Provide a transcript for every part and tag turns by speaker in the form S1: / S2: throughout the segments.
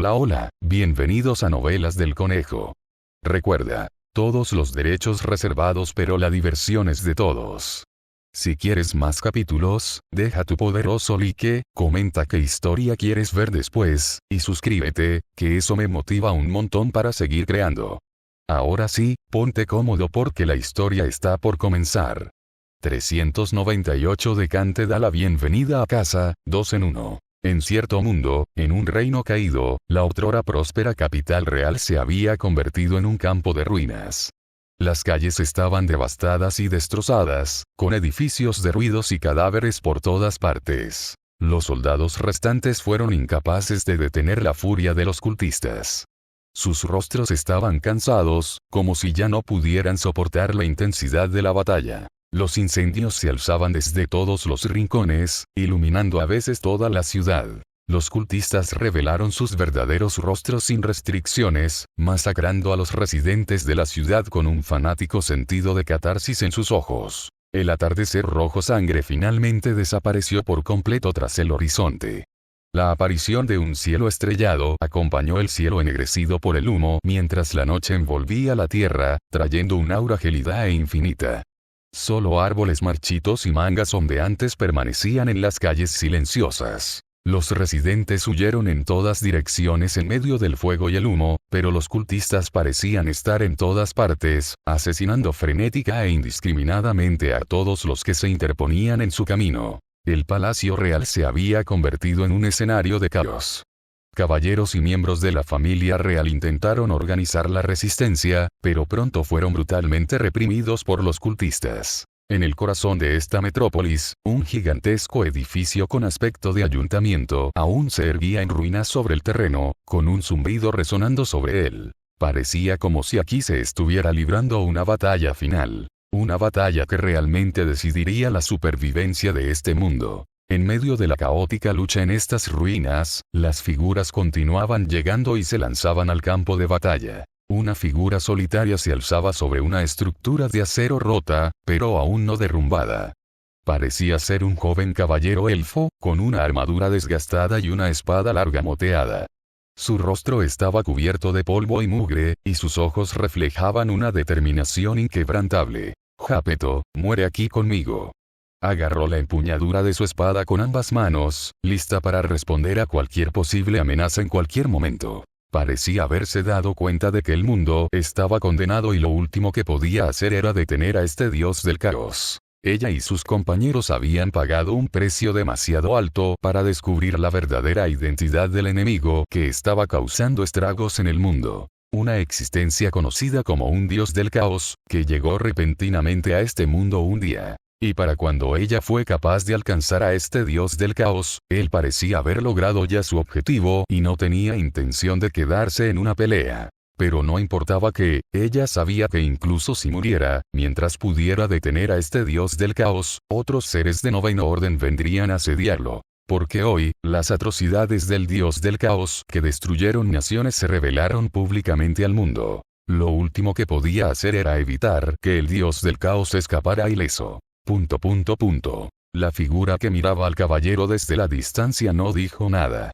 S1: Hola hola, bienvenidos a Novelas del Conejo. Recuerda, todos los derechos reservados pero la diversión es de todos. Si quieres más capítulos, deja tu poderoso like, comenta qué historia quieres ver después, y suscríbete, que eso me motiva un montón para seguir creando. Ahora sí, ponte cómodo porque la historia está por comenzar. 398 de Khan te da la bienvenida a casa, 2 en 1. En cierto mundo, en un reino caído, la otrora próspera capital real se había convertido en un campo de ruinas. Las calles estaban devastadas y destrozadas, con edificios derruidos y cadáveres por todas partes. Los soldados restantes fueron incapaces de detener la furia de los cultistas. Sus rostros estaban cansados, como si ya no pudieran soportar la intensidad de la batalla. Los incendios se alzaban desde todos los rincones, iluminando a veces toda la ciudad. Los cultistas revelaron sus verdaderos rostros sin restricciones, masacrando a los residentes de la ciudad con un fanático sentido de catarsis en sus ojos. El atardecer rojo sangre finalmente desapareció por completo tras el horizonte. La aparición de un cielo estrellado acompañó el cielo ennegrecido por el humo mientras la noche envolvía la tierra, trayendo un aura gélida e infinita. Solo árboles marchitos y mangas ondeantes permanecían en las calles silenciosas. Los residentes huyeron en todas direcciones en medio del fuego y el humo, pero los cultistas parecían estar en todas partes, asesinando frenética e indiscriminadamente a todos los que se interponían en su camino. El palacio real se había convertido en un escenario de caos. Caballeros y miembros de la familia real intentaron organizar la resistencia, pero pronto fueron brutalmente reprimidos por los cultistas. En el corazón de esta metrópolis, un gigantesco edificio con aspecto de ayuntamiento aún se erguía en ruinas sobre el terreno, con un zumbido resonando sobre él. Parecía como si aquí se estuviera librando una batalla final. Una batalla que realmente decidiría la supervivencia de este mundo. En medio de la caótica lucha en estas ruinas, las figuras continuaban llegando y se lanzaban al campo de batalla. Una figura solitaria se alzaba sobre una estructura de acero rota, pero aún no derrumbada. Parecía ser un joven caballero elfo, con una armadura desgastada y una espada larga moteada. Su rostro estaba cubierto de polvo y mugre, y sus ojos reflejaban una determinación inquebrantable. Jápeto, muere aquí conmigo. Agarró la empuñadura de su espada con ambas manos, lista para responder a cualquier posible amenaza en cualquier momento. Parecía haberse dado cuenta de que el mundo estaba condenado y lo último que podía hacer era detener a este dios del caos. Ella y sus compañeros habían pagado un precio demasiado alto para descubrir la verdadera identidad del enemigo que estaba causando estragos en el mundo. Una existencia conocida como un dios del caos, que llegó repentinamente a este mundo un día. Y para cuando ella fue capaz de alcanzar a este dios del caos, él parecía haber logrado ya su objetivo y no tenía intención de quedarse en una pelea. Pero no importaba que, ella sabía que incluso si muriera, mientras pudiera detener a este dios del caos, otros seres de noveno orden vendrían a asediarlo. Porque hoy, las atrocidades del dios del caos que destruyeron naciones se revelaron públicamente al mundo. Lo último que podía hacer era evitar que el dios del caos escapara ileso. La figura que miraba al caballero desde la distancia no dijo nada.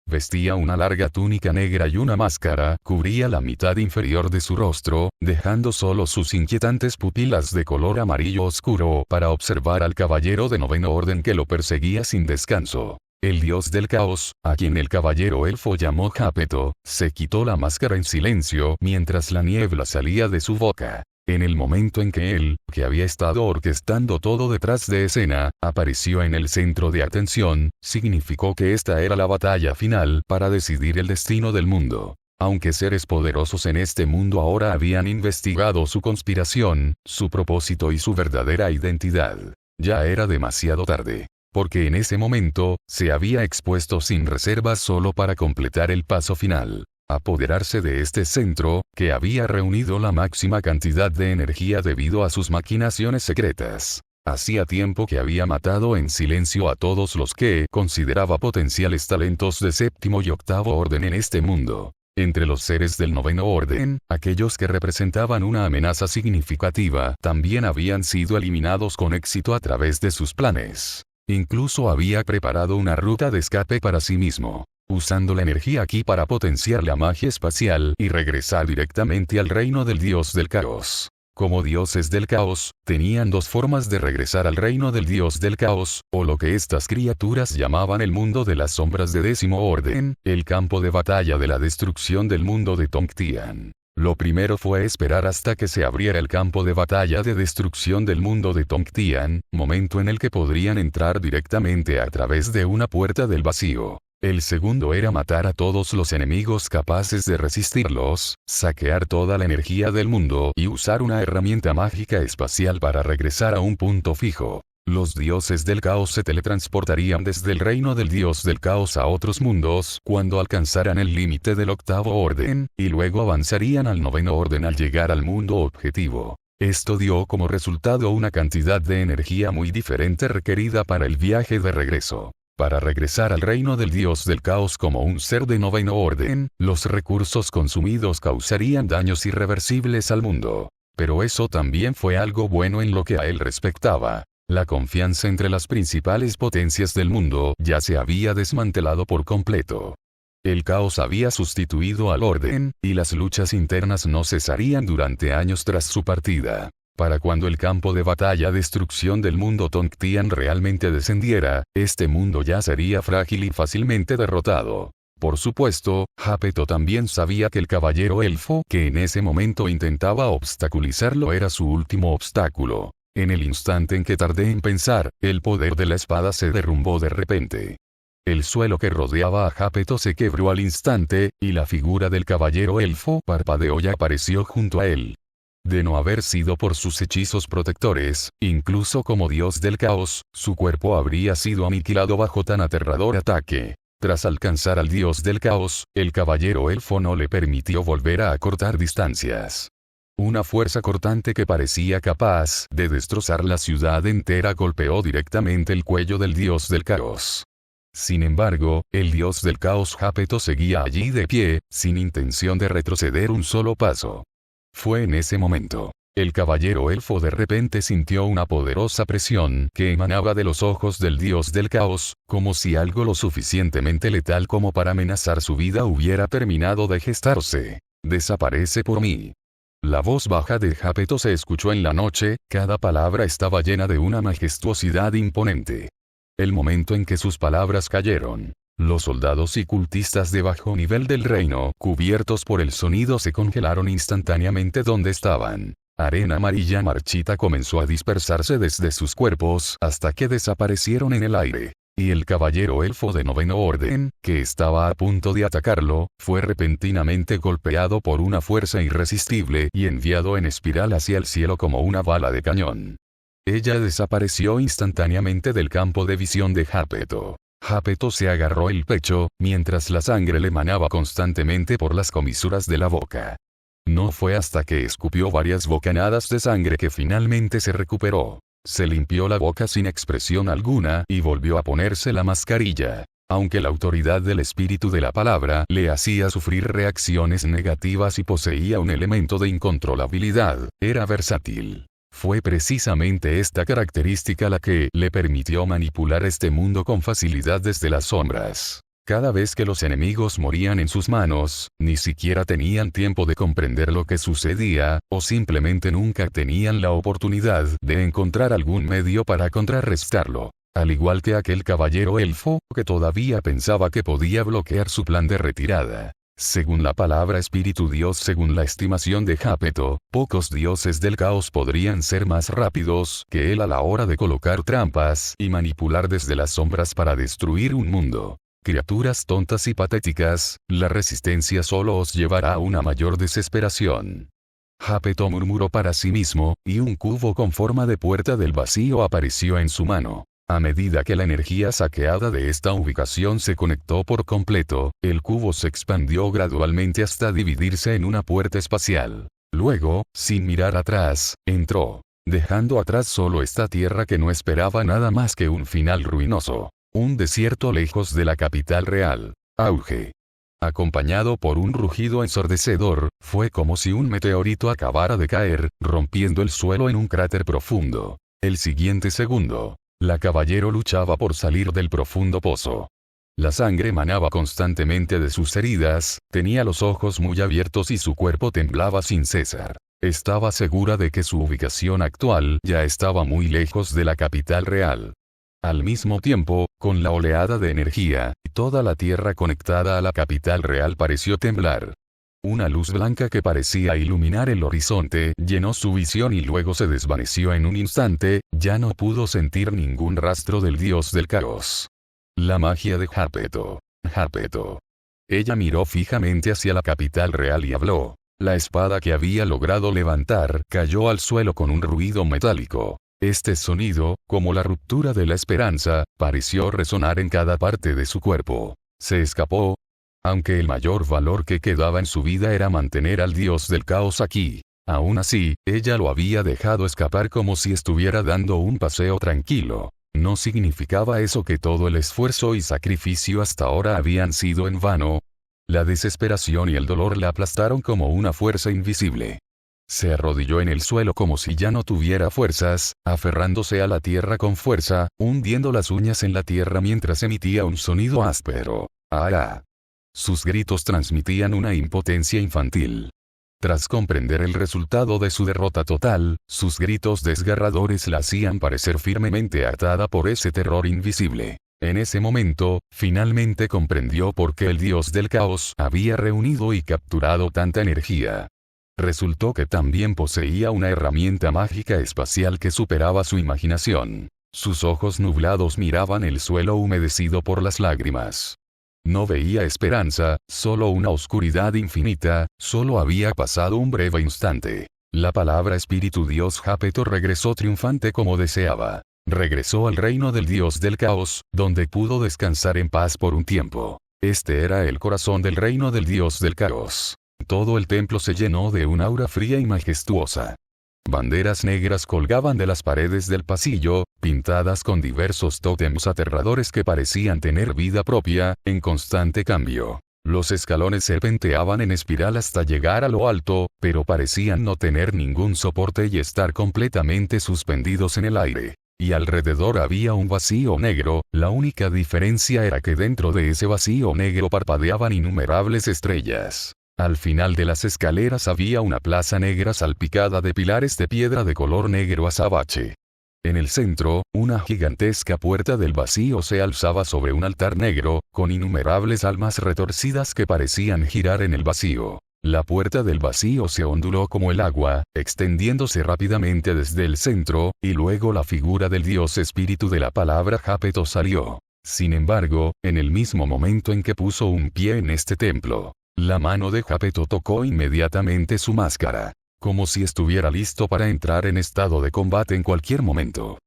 S1: Vestía una larga túnica negra y una máscara cubría la mitad inferior de su rostro, dejando solo sus inquietantes pupilas de color amarillo oscuro para observar al caballero de noveno orden que lo perseguía sin descanso. El dios del caos, a quien el caballero elfo llamó Jápeto, se quitó la máscara en silencio mientras la niebla salía de su boca. En el momento en que él, que había estado orquestando todo detrás de escena, apareció en el centro de atención, significó que esta era la batalla final para decidir el destino del mundo. Aunque seres poderosos en este mundo ahora habían investigado su conspiración, su propósito y su verdadera identidad, ya era demasiado tarde. Porque en ese momento, se había expuesto sin reservas solo para completar el paso final. Apoderarse de este centro, que había reunido la máxima cantidad de energía debido a sus maquinaciones secretas. Hacía tiempo que había matado en silencio a todos los que consideraba potenciales talentos de séptimo y octavo orden en este mundo. Entre los seres del noveno orden, aquellos que representaban una amenaza significativa también habían sido eliminados con éxito a través de sus planes. Incluso había preparado una ruta de escape para sí mismo. usando la energía aquí para potenciar la magia espacial y regresar directamente al reino del dios del caos. Como dioses del caos, tenían dos formas de regresar al reino del dios del caos, o lo que estas criaturas llamaban el mundo de las sombras de décimo orden, el campo de batalla de la destrucción del mundo de Tongtian. Lo primero fue esperar hasta que se abriera el campo de batalla de destrucción del mundo de Tongtian, momento en el que podrían entrar directamente a través de una puerta del vacío. El segundo era matar a todos los enemigos capaces de resistirlos, saquear toda la energía del mundo y usar una herramienta mágica espacial para regresar a un punto fijo. Los dioses del caos se teletransportarían desde el reino del dios del caos a otros mundos cuando alcanzaran el límite del octavo orden, y luego avanzarían al noveno orden al llegar al mundo objetivo. Esto dio como resultado una cantidad de energía muy diferente requerida para el viaje de regreso. Para regresar al reino del dios del caos como un ser de noveno orden, los recursos consumidos causarían daños irreversibles al mundo. Pero eso también fue algo bueno en lo que a él respectaba. La confianza entre las principales potencias del mundo ya se había desmantelado por completo. El caos había sustituido al orden, y las luchas internas no cesarían durante años tras su partida. Para cuando el campo de batalla destrucción del mundo Tongtian realmente descendiera, este mundo ya sería frágil y fácilmente derrotado. Por supuesto, Jápeto también sabía que el caballero elfo que en ese momento intentaba obstaculizarlo era su último obstáculo. En el instante en que tardé en pensar, el poder de la espada se derrumbó de repente. El suelo que rodeaba a Jápeto se quebró al instante, y la figura del caballero elfo parpadeó y apareció junto a él. De no haber sido por sus hechizos protectores, incluso como dios del caos, su cuerpo habría sido aniquilado bajo tan aterrador ataque. Tras alcanzar al dios del caos, el caballero elfo no le permitió volver a acortar distancias. Una fuerza cortante que parecía capaz de destrozar la ciudad entera golpeó directamente el cuello del dios del caos. Sin embargo, el dios del caos Jápeto seguía allí de pie, sin intención de retroceder un solo paso. Fue en ese momento. El caballero elfo de repente sintió una poderosa presión que emanaba de los ojos del dios del caos, como si algo lo suficientemente letal como para amenazar su vida hubiera terminado de gestarse. Desaparece por mí. La voz baja de Jápeto se escuchó en la noche, cada palabra estaba llena de una majestuosidad imponente. El momento en que sus palabras cayeron, los soldados y cultistas de bajo nivel del reino, cubiertos por el sonido, se congelaron instantáneamente donde estaban. Arena amarilla marchita comenzó a dispersarse desde sus cuerpos hasta que desaparecieron en el aire. Y el caballero elfo de noveno orden, que estaba a punto de atacarlo, fue repentinamente golpeado por una fuerza irresistible y enviado en espiral hacia el cielo como una bala de cañón. Ella desapareció instantáneamente del campo de visión de Jápeto. Jápeto se agarró el pecho, mientras la sangre le manaba constantemente por las comisuras de la boca. No fue hasta que escupió varias bocanadas de sangre que finalmente se recuperó. Se limpió la boca sin expresión alguna y volvió a ponerse la mascarilla. Aunque la autoridad del espíritu de la palabra le hacía sufrir reacciones negativas y poseía un elemento de incontrolabilidad, era versátil. Fue precisamente esta característica la que le permitió manipular este mundo con facilidad desde las sombras. Cada vez que los enemigos morían en sus manos, ni siquiera tenían tiempo de comprender lo que sucedía, o simplemente nunca tenían la oportunidad de encontrar algún medio para contrarrestarlo. Al igual que aquel caballero elfo, que todavía pensaba que podía bloquear su plan de retirada. Según la palabra espíritu dios, según la estimación de Jápeto, pocos dioses del caos podrían ser más rápidos que él a la hora de colocar trampas y manipular desde las sombras para destruir un mundo. Criaturas tontas y patéticas, la resistencia solo os llevará a una mayor desesperación. Jápeto murmuró para sí mismo, y un cubo con forma de puerta del vacío apareció en su mano. A medida que la energía saqueada de esta ubicación se conectó por completo, el cubo se expandió gradualmente hasta dividirse en una puerta espacial. Luego, sin mirar atrás, entró, dejando atrás solo esta tierra que no esperaba nada más que un final ruinoso. Un desierto lejos de la capital real. Auge. Acompañado por un rugido ensordecedor, fue como si un meteorito acabara de caer, rompiendo el suelo en un cráter profundo. El siguiente segundo, la caballero luchaba por salir del profundo pozo. La sangre manaba constantemente de sus heridas, tenía los ojos muy abiertos y su cuerpo temblaba sin cesar. Estaba segura de que su ubicación actual ya estaba muy lejos de la capital real. Al mismo tiempo, con la oleada de energía, toda la tierra conectada a la capital real pareció temblar. Una luz blanca que parecía iluminar el horizonte llenó su visión y luego se desvaneció en un instante, ya no pudo sentir ningún rastro del dios del caos. La magia de Jápeto. Jápeto. Ella miró fijamente hacia la capital real y habló. La espada que había logrado levantar cayó al suelo con un ruido metálico. Este sonido, como la ruptura de la esperanza, pareció resonar en cada parte de su cuerpo. Se escapó. Aunque el mayor valor que quedaba en su vida era mantener al dios del caos aquí. Aún así, ella lo había dejado escapar como si estuviera dando un paseo tranquilo. ¿No significaba eso que todo el esfuerzo y sacrificio hasta ahora habían sido en vano? La desesperación y el dolor la aplastaron como una fuerza invisible. Se arrodilló en el suelo como si ya no tuviera fuerzas, aferrándose a la tierra con fuerza, hundiendo las uñas en la tierra mientras emitía un sonido áspero. ¡Ah! Sus gritos transmitían una impotencia infantil. Tras comprender el resultado de su derrota total, sus gritos desgarradores la hacían parecer firmemente atada por ese terror invisible. En ese momento, finalmente comprendió por qué el dios del caos había reunido y capturado tanta energía. Resultó que también poseía una herramienta mágica espacial que superaba su imaginación. Sus ojos nublados miraban el suelo humedecido por las lágrimas. No veía esperanza, solo una oscuridad infinita, solo había pasado un breve instante. La palabra espíritu dios Jápeto regresó triunfante como deseaba. Regresó al reino del dios del caos, donde pudo descansar en paz por un tiempo. Este era el corazón del reino del dios del caos. Todo el templo se llenó de un aura fría y majestuosa. Banderas negras colgaban de las paredes del pasillo, pintadas con diversos tótems aterradores que parecían tener vida propia, en constante cambio. Los escalones serpenteaban en espiral hasta llegar a lo alto, pero parecían no tener ningún soporte y estar completamente suspendidos en el aire. Y alrededor había un vacío negro, la única diferencia era que dentro de ese vacío negro parpadeaban innumerables estrellas. Al final de las escaleras había una plaza negra salpicada de pilares de piedra de color negro azabache. En el centro, una gigantesca puerta del vacío se alzaba sobre un altar negro, con innumerables almas retorcidas que parecían girar en el vacío. La puerta del vacío se onduló como el agua, extendiéndose rápidamente desde el centro, y luego la figura del dios espíritu de la palabra Jápeto salió. Sin embargo, en el mismo momento en que puso un pie en este templo, la mano de Jápeto tocó inmediatamente su máscara, como si estuviera listo para entrar en estado de combate en cualquier momento.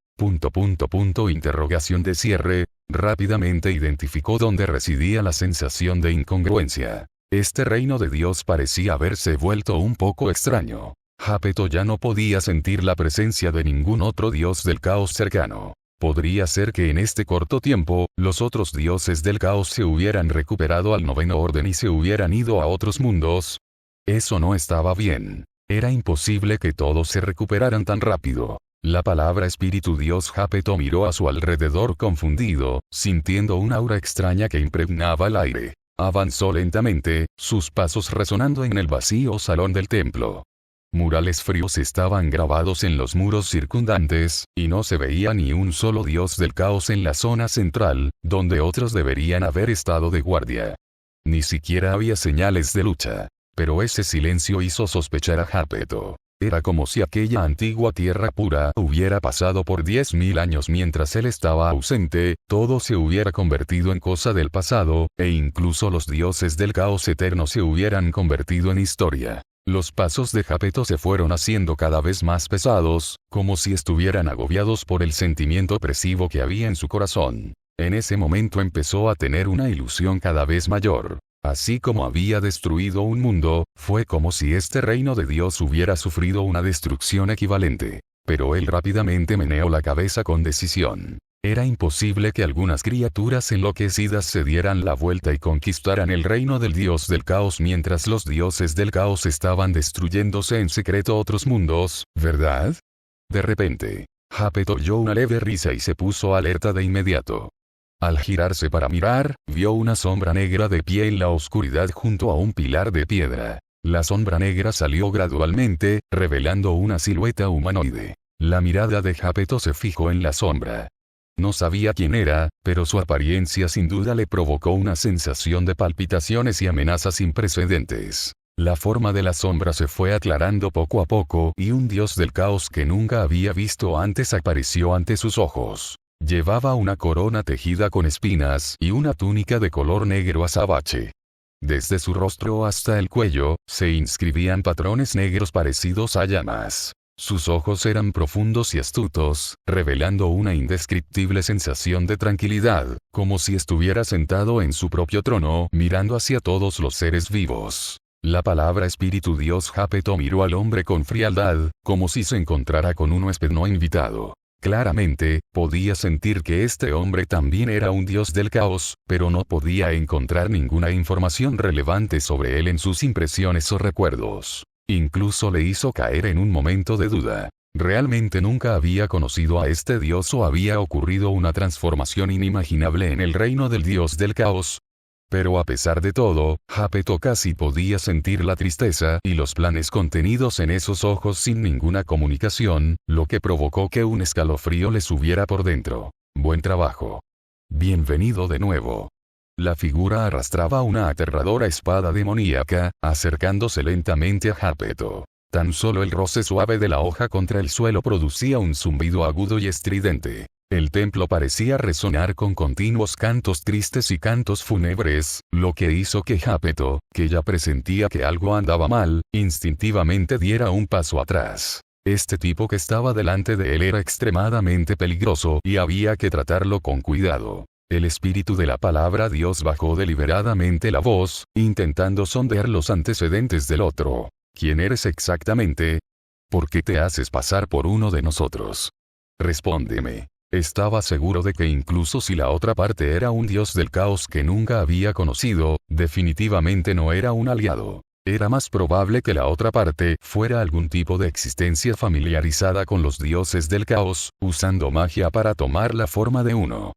S1: Interrogación de cierre. Rápidamente identificó dónde residía la sensación de incongruencia. Este reino de Dios parecía haberse vuelto un poco extraño. Jápeto ya no podía sentir la presencia de ningún otro dios del caos cercano. Podría ser que en este corto tiempo, los otros dioses del caos se hubieran recuperado al noveno orden y se hubieran ido a otros mundos. Eso no estaba bien. Era imposible que todos se recuperaran tan rápido. La palabra espíritu dios Jápeto miró a su alrededor confundido, sintiendo una aura extraña que impregnaba el aire. Avanzó lentamente, sus pasos resonando en el vacío salón del templo. Murales fríos estaban grabados en los muros circundantes, y no se veía ni un solo dios del caos en la zona central, donde otros deberían haber estado de guardia. Ni siquiera había señales de lucha. Pero ese silencio hizo sospechar a Jápeto. Era como si aquella antigua tierra pura hubiera pasado por 10.000 años mientras él estaba ausente, todo se hubiera convertido en cosa del pasado, e incluso los dioses del caos eterno se hubieran convertido en historia. Los pasos de Jápeto se fueron haciendo cada vez más pesados, como si estuvieran agobiados por el sentimiento opresivo que había en su corazón. En ese momento empezó a tener una ilusión cada vez mayor. Así como había destruido un mundo, fue como si este reino de Dios hubiera sufrido una destrucción equivalente. Pero él rápidamente meneó la cabeza con decisión. Era imposible que algunas criaturas enloquecidas se dieran la vuelta y conquistaran el reino del dios del caos mientras los dioses del caos estaban destruyéndose en secreto otros mundos, ¿verdad? De repente, Jápeto oyó una leve risa y se puso alerta de inmediato. Al girarse para mirar, vio una sombra negra de pie en la oscuridad junto a un pilar de piedra. La sombra negra salió gradualmente, revelando una silueta humanoide. La mirada de Jápeto se fijó en la sombra. No sabía quién era, pero su apariencia sin duda le provocó una sensación de palpitaciones y amenazas sin precedentes. La forma de la sombra se fue aclarando poco a poco y un dios del caos que nunca había visto antes apareció ante sus ojos. Llevaba una corona tejida con espinas y una túnica de color negro azabache. Desde su rostro hasta el cuello, se inscribían patrones negros parecidos a llamas. Sus ojos eran profundos y astutos, revelando una indescriptible sensación de tranquilidad, como si estuviera sentado en su propio trono, mirando hacia todos los seres vivos. La palabra espíritu dios Jápeto miró al hombre con frialdad, como si se encontrara con un huésped no invitado. Claramente, podía sentir que este hombre también era un dios del caos, pero no podía encontrar ninguna información relevante sobre él en sus impresiones o recuerdos. Incluso le hizo caer en un momento de duda. Realmente nunca había conocido a este dios o había ocurrido una transformación inimaginable en el reino del dios del caos. Pero a pesar de todo, Jápeto casi podía sentir la tristeza y los planes contenidos en esos ojos sin ninguna comunicación, lo que provocó que un escalofrío le subiera por dentro. Buen trabajo. Bienvenido de nuevo. La figura arrastraba una aterradora espada demoníaca, acercándose lentamente a Jápeto. Tan solo el roce suave de la hoja contra el suelo producía un zumbido agudo y estridente. El templo parecía resonar con continuos cantos tristes y cantos fúnebres, lo que hizo que Jápeto, que ya presentía que algo andaba mal, instintivamente diera un paso atrás. Este tipo que estaba delante de él era extremadamente peligroso y había que tratarlo con cuidado. El espíritu de la palabra Dios bajó deliberadamente la voz, intentando sondear los antecedentes del otro. ¿Quién eres exactamente? ¿Por qué te haces pasar por uno de nosotros? Respóndeme. Estaba seguro de que incluso si la otra parte era un dios del caos que nunca había conocido, definitivamente no era un aliado. Era más probable que la otra parte fuera algún tipo de existencia familiarizada con los dioses del caos, usando magia para tomar la forma de uno.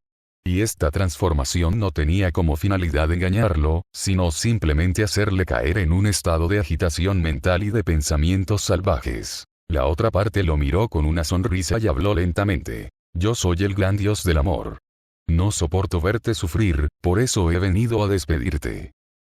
S1: Y esta transformación no tenía como finalidad engañarlo, sino simplemente hacerle caer en un estado de agitación mental y de pensamientos salvajes. La otra parte lo miró con una sonrisa y habló lentamente. Yo soy el gran dios del amor. No soporto verte sufrir, por eso he venido a despedirte.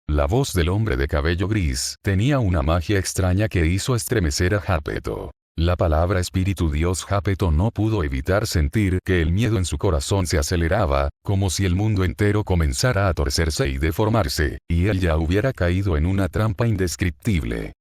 S1: La voz del hombre de cabello gris tenía una magia extraña que hizo estremecer a Jápeto. La palabra espíritu dios Jápeto no pudo evitar sentir que el miedo en su corazón se aceleraba, como si el mundo entero comenzara a torcerse y deformarse, y él ya hubiera caído en una trampa indescriptible.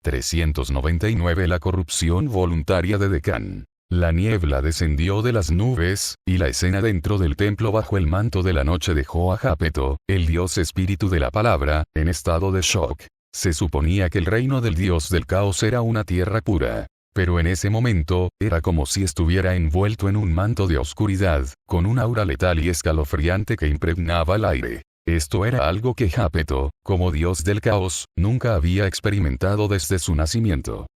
S1: 399 La corrupción voluntaria de Decán. La niebla descendió de las nubes, y la escena dentro del templo bajo el manto de la noche dejó a Jápeto, el dios espíritu de la palabra, en estado de shock. Se suponía que el reino del dios del caos era una tierra pura. Pero en ese momento, era como si estuviera envuelto en un manto de oscuridad, con un aura letal y escalofriante que impregnaba el aire. Esto era algo que Jápeto, como dios del caos, nunca había experimentado desde su nacimiento.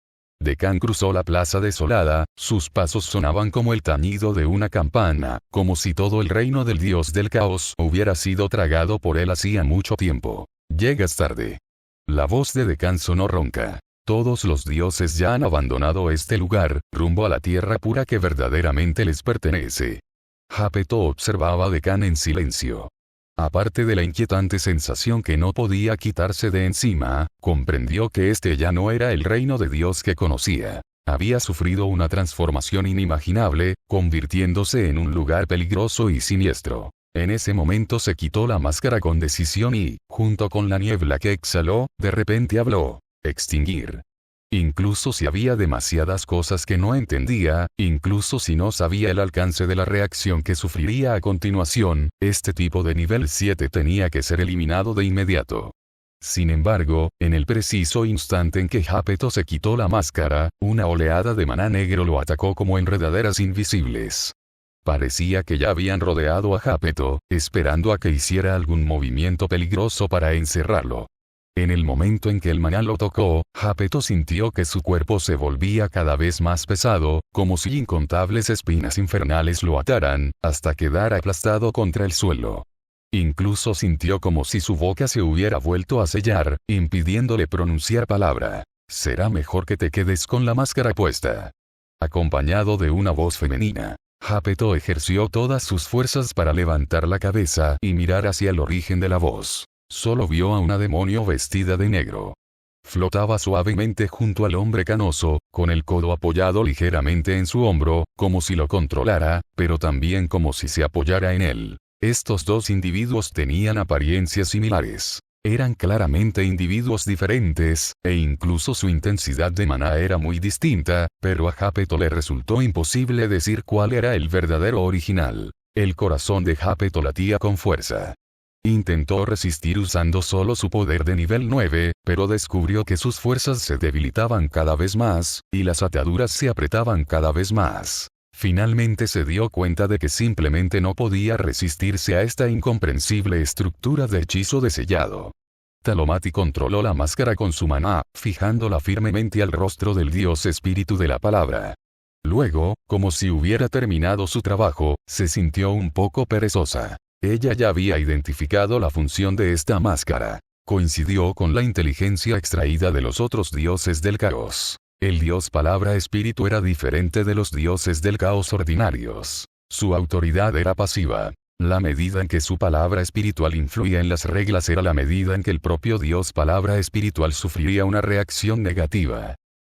S1: Decán cruzó la plaza desolada, sus pasos sonaban como el tañido de una campana, como si todo el reino del dios del caos hubiera sido tragado por él hacía mucho tiempo. Llegas tarde. La voz de Decán sonó ronca. Todos los dioses ya han abandonado este lugar, rumbo a la tierra pura que verdaderamente les pertenece. Jápeto observaba a Decán en silencio. Aparte de la inquietante sensación que no podía quitarse de encima, comprendió que este ya no era el reino de Dios que conocía. Había sufrido una transformación inimaginable, convirtiéndose en un lugar peligroso y siniestro. En ese momento se quitó la máscara con decisión y, junto con la niebla que exhaló, de repente habló. Extinguir. Incluso si había demasiadas cosas que no entendía, incluso si no sabía el alcance de la reacción que sufriría a continuación, este tipo de nivel 7 tenía que ser eliminado de inmediato. Sin embargo, en el preciso instante en que Jápeto se quitó la máscara, una oleada de maná negro lo atacó como enredaderas invisibles. Parecía que ya habían rodeado a Jápeto, esperando a que hiciera algún movimiento peligroso para encerrarlo. En el momento en que el maná lo tocó, Jápeto sintió que su cuerpo se volvía cada vez más pesado, como si incontables espinas infernales lo ataran, hasta quedar aplastado contra el suelo. Incluso sintió como si su boca se hubiera vuelto a sellar, impidiéndole pronunciar palabra. Será mejor que te quedes con la máscara puesta. Acompañado de una voz femenina, Jápeto ejerció todas sus fuerzas para levantar la cabeza y mirar hacia el origen de la voz. Solo vio a una demonio vestida de negro. Flotaba suavemente junto al hombre canoso, con el codo apoyado ligeramente en su hombro, como si lo controlara, pero también como si se apoyara en él. Estos dos individuos tenían apariencias similares. Eran claramente individuos diferentes, e incluso su intensidad de maná era muy distinta, pero a Jápeto le resultó imposible decir cuál era el verdadero original. El corazón de Jápeto latía con fuerza. Intentó resistir usando solo su poder de nivel 9, pero descubrió que sus fuerzas se debilitaban cada vez más, y las ataduras se apretaban cada vez más. Finalmente se dio cuenta de que simplemente no podía resistirse a esta incomprensible estructura de hechizo de sellado. Talomati controló la máscara con su maná, fijándola firmemente al rostro del dios espíritu de la palabra. Luego, como si hubiera terminado su trabajo, se sintió un poco perezosa. Ella ya había identificado la función de esta máscara. Coincidió con la inteligencia extraída de los otros dioses del caos. El dios palabra espíritu era diferente de los dioses del caos ordinarios. Su autoridad era pasiva. La medida en que su palabra espiritual influía en las reglas era la medida en que el propio dios palabra espiritual sufriría una reacción negativa.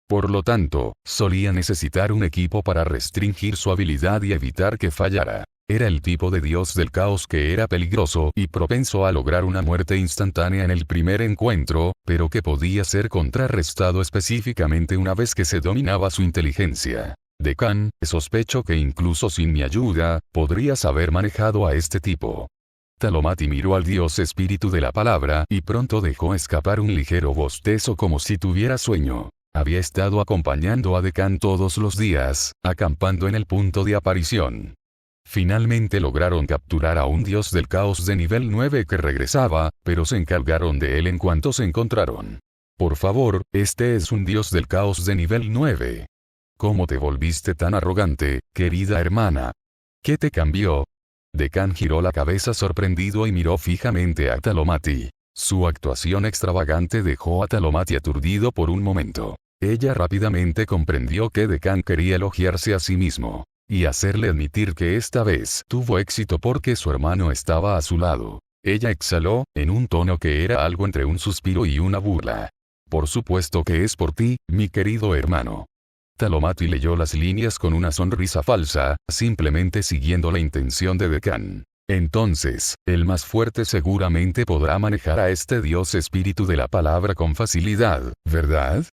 S1: Por lo tanto, solía necesitar un equipo para restringir su habilidad y evitar que fallara. Era el tipo de dios del caos que era peligroso y propenso a lograr una muerte instantánea en el primer encuentro, pero que podía ser contrarrestado específicamente una vez que se dominaba su inteligencia. Decán, sospecho que incluso sin mi ayuda, podrías haber manejado a este tipo. Talomati miró al dios espíritu de la palabra y pronto dejó escapar un ligero bostezo como si tuviera sueño. Había estado acompañando a Decán todos los días, acampando en el punto de aparición. Finalmente lograron capturar a un dios del caos de nivel 9 que regresaba, pero se encargaron de él en cuanto se encontraron. Por favor, este es un dios del caos de nivel 9. ¿Cómo te volviste tan arrogante, querida hermana? ¿Qué te cambió? Decán giró la cabeza sorprendido y miró fijamente a Talomati. Su actuación extravagante dejó a Talomati aturdido por un momento. Ella rápidamente comprendió que Decán quería elogiarse a sí mismo y hacerle admitir que esta vez tuvo éxito porque su hermano estaba a su lado. Ella exhaló, en un tono que era algo entre un suspiro y una burla. Por supuesto que es por ti, mi querido hermano. Talomati leyó las líneas con una sonrisa falsa, simplemente siguiendo la intención de Decán. Entonces, el más fuerte seguramente podrá manejar a este dios espíritu de la palabra con facilidad, ¿verdad?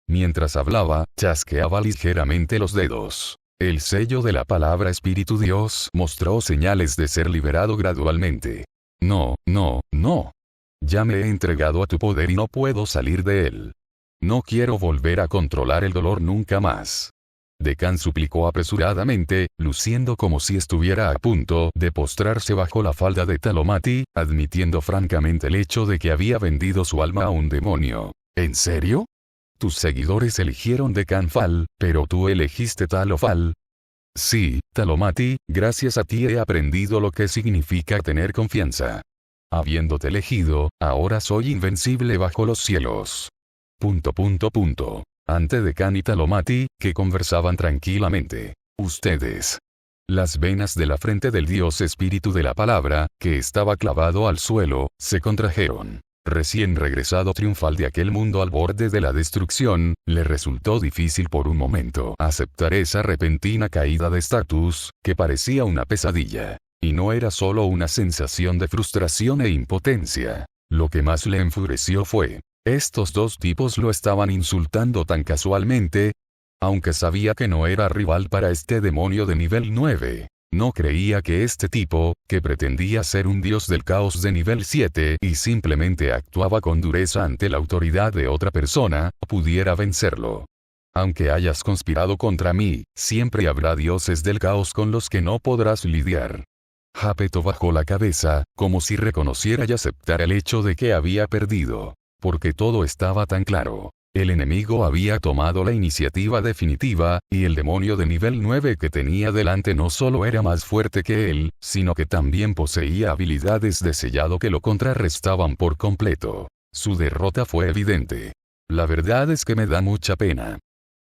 S1: Mientras hablaba, chasqueaba ligeramente los dedos. El sello de la palabra espíritu Dios mostró señales de ser liberado gradualmente. No, no, no. Ya me he entregado a tu poder y no puedo salir de él. No quiero volver a controlar el dolor nunca más. Decán suplicó apresuradamente, luciendo como si estuviera a punto de postrarse bajo la falda de Talomati, admitiendo francamente el hecho de que había vendido su alma a un demonio. ¿En serio? Tus seguidores eligieron Decán Fal, pero tú elegiste Talofal. Sí, Talomati, gracias a ti he aprendido lo que significa tener confianza. Habiéndote elegido, ahora soy invencible bajo los cielos. Ante Decán y Talomati, que conversaban tranquilamente. Ustedes. Las venas de la frente del dios espíritu de la palabra, que estaba clavado al suelo, se contrajeron. Recién regresado triunfal de aquel mundo al borde de la destrucción, le resultó difícil por un momento aceptar esa repentina caída de estatus, que parecía una pesadilla. Y no era solo una sensación de frustración e impotencia. Lo que más le enfureció fue, estos dos tipos lo estaban insultando tan casualmente, aunque sabía que no era rival para este demonio de nivel 9. No creía que este tipo, que pretendía ser un dios del caos de nivel 7 y simplemente actuaba con dureza ante la autoridad de otra persona, pudiera vencerlo. Aunque hayas conspirado contra mí, siempre habrá dioses del caos con los que no podrás lidiar. Jápeto bajó la cabeza, como si reconociera y aceptara el hecho de que había perdido. porque todo estaba tan claro. El enemigo había tomado la iniciativa definitiva, y el demonio de nivel 9 que tenía delante no solo era más fuerte que él, sino que también poseía habilidades de sellado que lo contrarrestaban por completo. Su derrota fue evidente. La verdad es que me da mucha pena.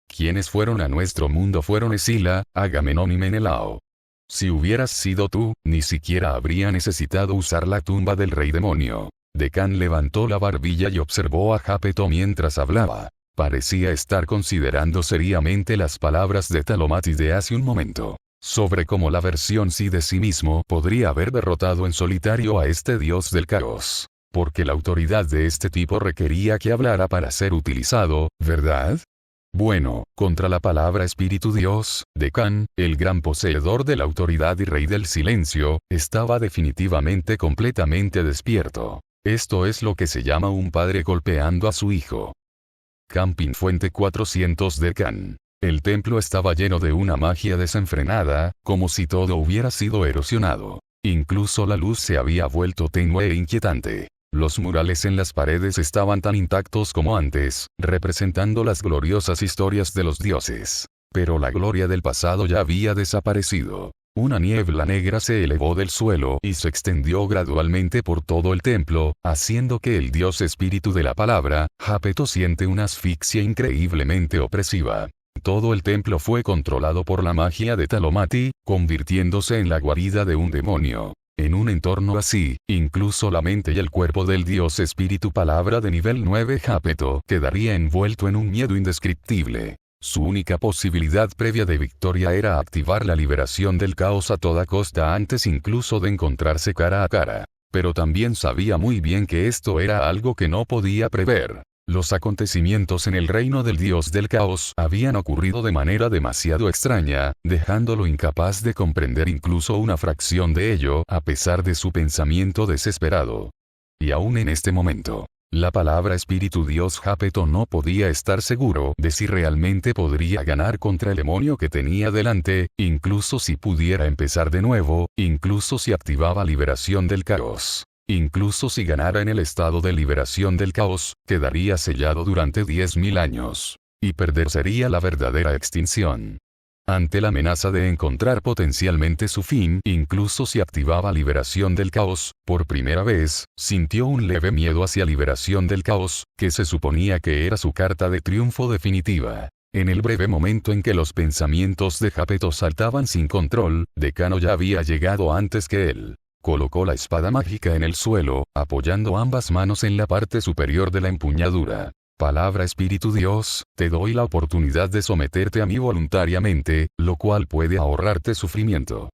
S1: Quienes fueron a nuestro mundo fueron Escila, Agamenón y Menelao. Si hubieras sido tú, ni siquiera habría necesitado usar la tumba del rey demonio. Decán levantó la barbilla y observó a Jápeto mientras hablaba. Parecía estar considerando seriamente las palabras de Talomati de hace un momento, sobre cómo la versión sí de sí mismo podría haber derrotado en solitario a este dios del caos. Porque la autoridad de este tipo requería que hablara para ser utilizado, ¿verdad? Bueno, contra la palabra espíritu dios, Decán, el gran poseedor de la autoridad y rey del silencio, estaba definitivamente completamente despierto. Esto es lo que se llama un padre golpeando a su hijo. Camping Fuente 400 Decán. El templo estaba lleno de una magia desenfrenada, como si todo hubiera sido erosionado. Incluso la luz se había vuelto tenue e inquietante. Los murales en las paredes estaban tan intactos como antes, representando las gloriosas historias de los dioses. Pero la gloria del pasado ya había desaparecido. Una niebla negra se elevó del suelo y se extendió gradualmente por todo el templo, haciendo que el dios espíritu de la palabra, Jápeto, siente una asfixia increíblemente opresiva. Todo el templo fue controlado por la magia de Talomati, convirtiéndose en la guarida de un demonio. En un entorno así, incluso la mente y el cuerpo del dios espíritu palabra de nivel 9 Jápeto quedaría envuelto en un miedo indescriptible. Su única posibilidad previa de victoria era activar la liberación del caos a toda costa antes incluso de encontrarse cara a cara. Pero también sabía muy bien que esto era algo que no podía prever. Los acontecimientos en el reino del dios del caos habían ocurrido de manera demasiado extraña, dejándolo incapaz de comprender incluso una fracción de ello a pesar de su pensamiento desesperado. Y aún en este momento, la palabra espíritu dios Jápeto no podía estar seguro de si realmente podría ganar contra el demonio que tenía delante, incluso si pudiera empezar de nuevo, incluso si activaba liberación del caos. Incluso si ganara en el estado de liberación del caos, quedaría sellado durante 10.000 años. Y perder sería la verdadera extinción. Ante la amenaza de encontrar potencialmente su fin, incluso si activaba liberación del caos, por primera vez, sintió un leve miedo hacia liberación del caos, que se suponía que era su carta de triunfo definitiva. En el breve momento en que los pensamientos de Jápeto saltaban sin control, Decano ya había llegado antes que él. Colocó la espada mágica en el suelo, apoyando ambas manos en la parte superior de la empuñadura. Palabra espíritu dios, te doy la oportunidad de someterte a mí voluntariamente, lo cual puede ahorrarte sufrimiento.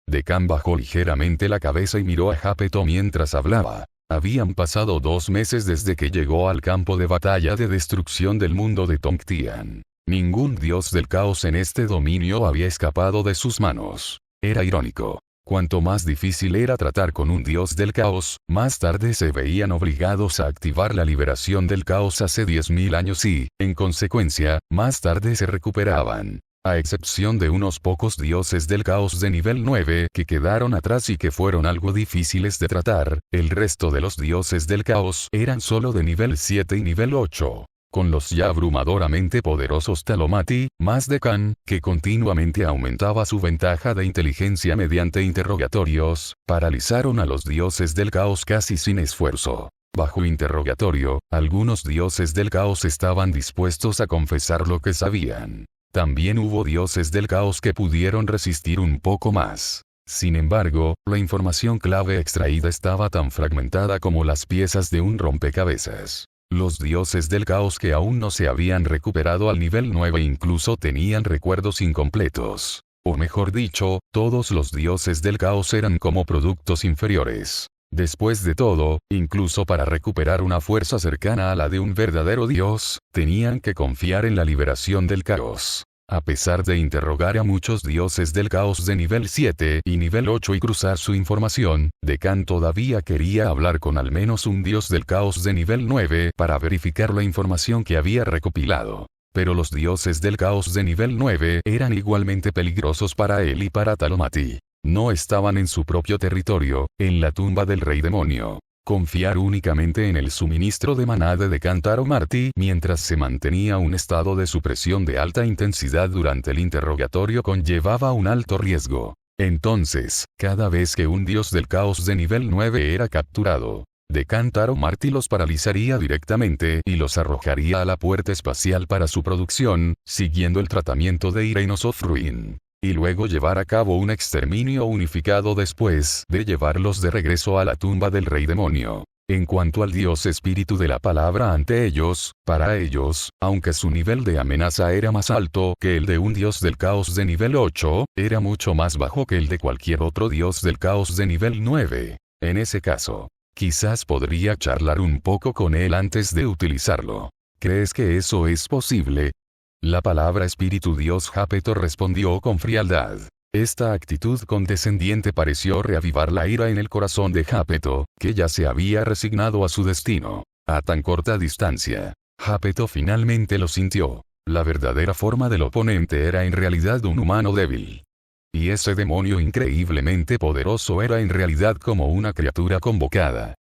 S1: Decán bajó ligeramente la cabeza y miró a Jápeto mientras hablaba. Habían pasado 2 meses desde que llegó al campo de batalla de destrucción del mundo de Tongtian. Ningún dios del caos en este dominio había escapado de sus manos. Era irónico. Cuanto más difícil era tratar con un dios del caos, más tarde se veían obligados a activar la liberación del caos hace 10.000 años y, en consecuencia, más tarde se recuperaban. A excepción de unos pocos dioses del caos de nivel 9 que quedaron atrás y que fueron algo difíciles de tratar, el resto de los dioses del caos eran solo de nivel 7 y nivel 8. Con los ya abrumadoramente poderosos Talomati, más Decán, que continuamente aumentaba su ventaja de inteligencia mediante interrogatorios, paralizaron a los dioses del caos casi sin esfuerzo. Bajo interrogatorio, algunos dioses del caos estaban dispuestos a confesar lo que sabían. También hubo dioses del caos que pudieron resistir un poco más. Sin embargo, la información clave extraída estaba tan fragmentada como las piezas de un rompecabezas. Los dioses del caos que aún no se habían recuperado al nivel 9 incluso tenían recuerdos incompletos. O mejor dicho, todos los dioses del caos eran como productos inferiores. Después de todo, incluso para recuperar una fuerza cercana a la de un verdadero dios, tenían que confiar en la liberación del caos. A pesar de interrogar a muchos dioses del caos de nivel 7 y nivel 8 y cruzar su información, Decán todavía quería hablar con al menos un dios del caos de nivel 9 para verificar la información que había recopilado. Pero los dioses del caos de nivel 9 eran igualmente peligrosos para él y para Talomati. No estaban en su propio territorio, en la tumba del rey demonio. Confiar únicamente en el suministro de maná de Decántaro Martí mientras se mantenía un estado de supresión de alta intensidad durante el interrogatorio conllevaba un alto riesgo. Entonces, cada vez que un dios del caos de nivel 9 era capturado, Decántaro Martí los paralizaría directamente y los arrojaría a la puerta espacial para su producción, siguiendo el tratamiento de Reigns of Ruin. Y luego llevar a cabo un exterminio unificado después de llevarlos de regreso a la tumba del rey demonio. En cuanto al dios espíritu de la palabra ante ellos, para ellos, aunque su nivel de amenaza era más alto que el de un dios del caos de nivel 8, era mucho más bajo que el de cualquier otro dios del caos de nivel 9. En ese caso, quizás podría charlar un poco con él antes de utilizarlo. ¿Crees que eso es posible? La palabra espíritu dios Jápeto respondió con frialdad. Esta actitud condescendiente pareció reavivar la ira en el corazón de Jápeto, que ya se había resignado a su destino. A tan corta distancia, Jápeto finalmente lo sintió. La verdadera forma del oponente era en realidad un humano débil. Y ese demonio increíblemente poderoso era en realidad como una criatura convocada.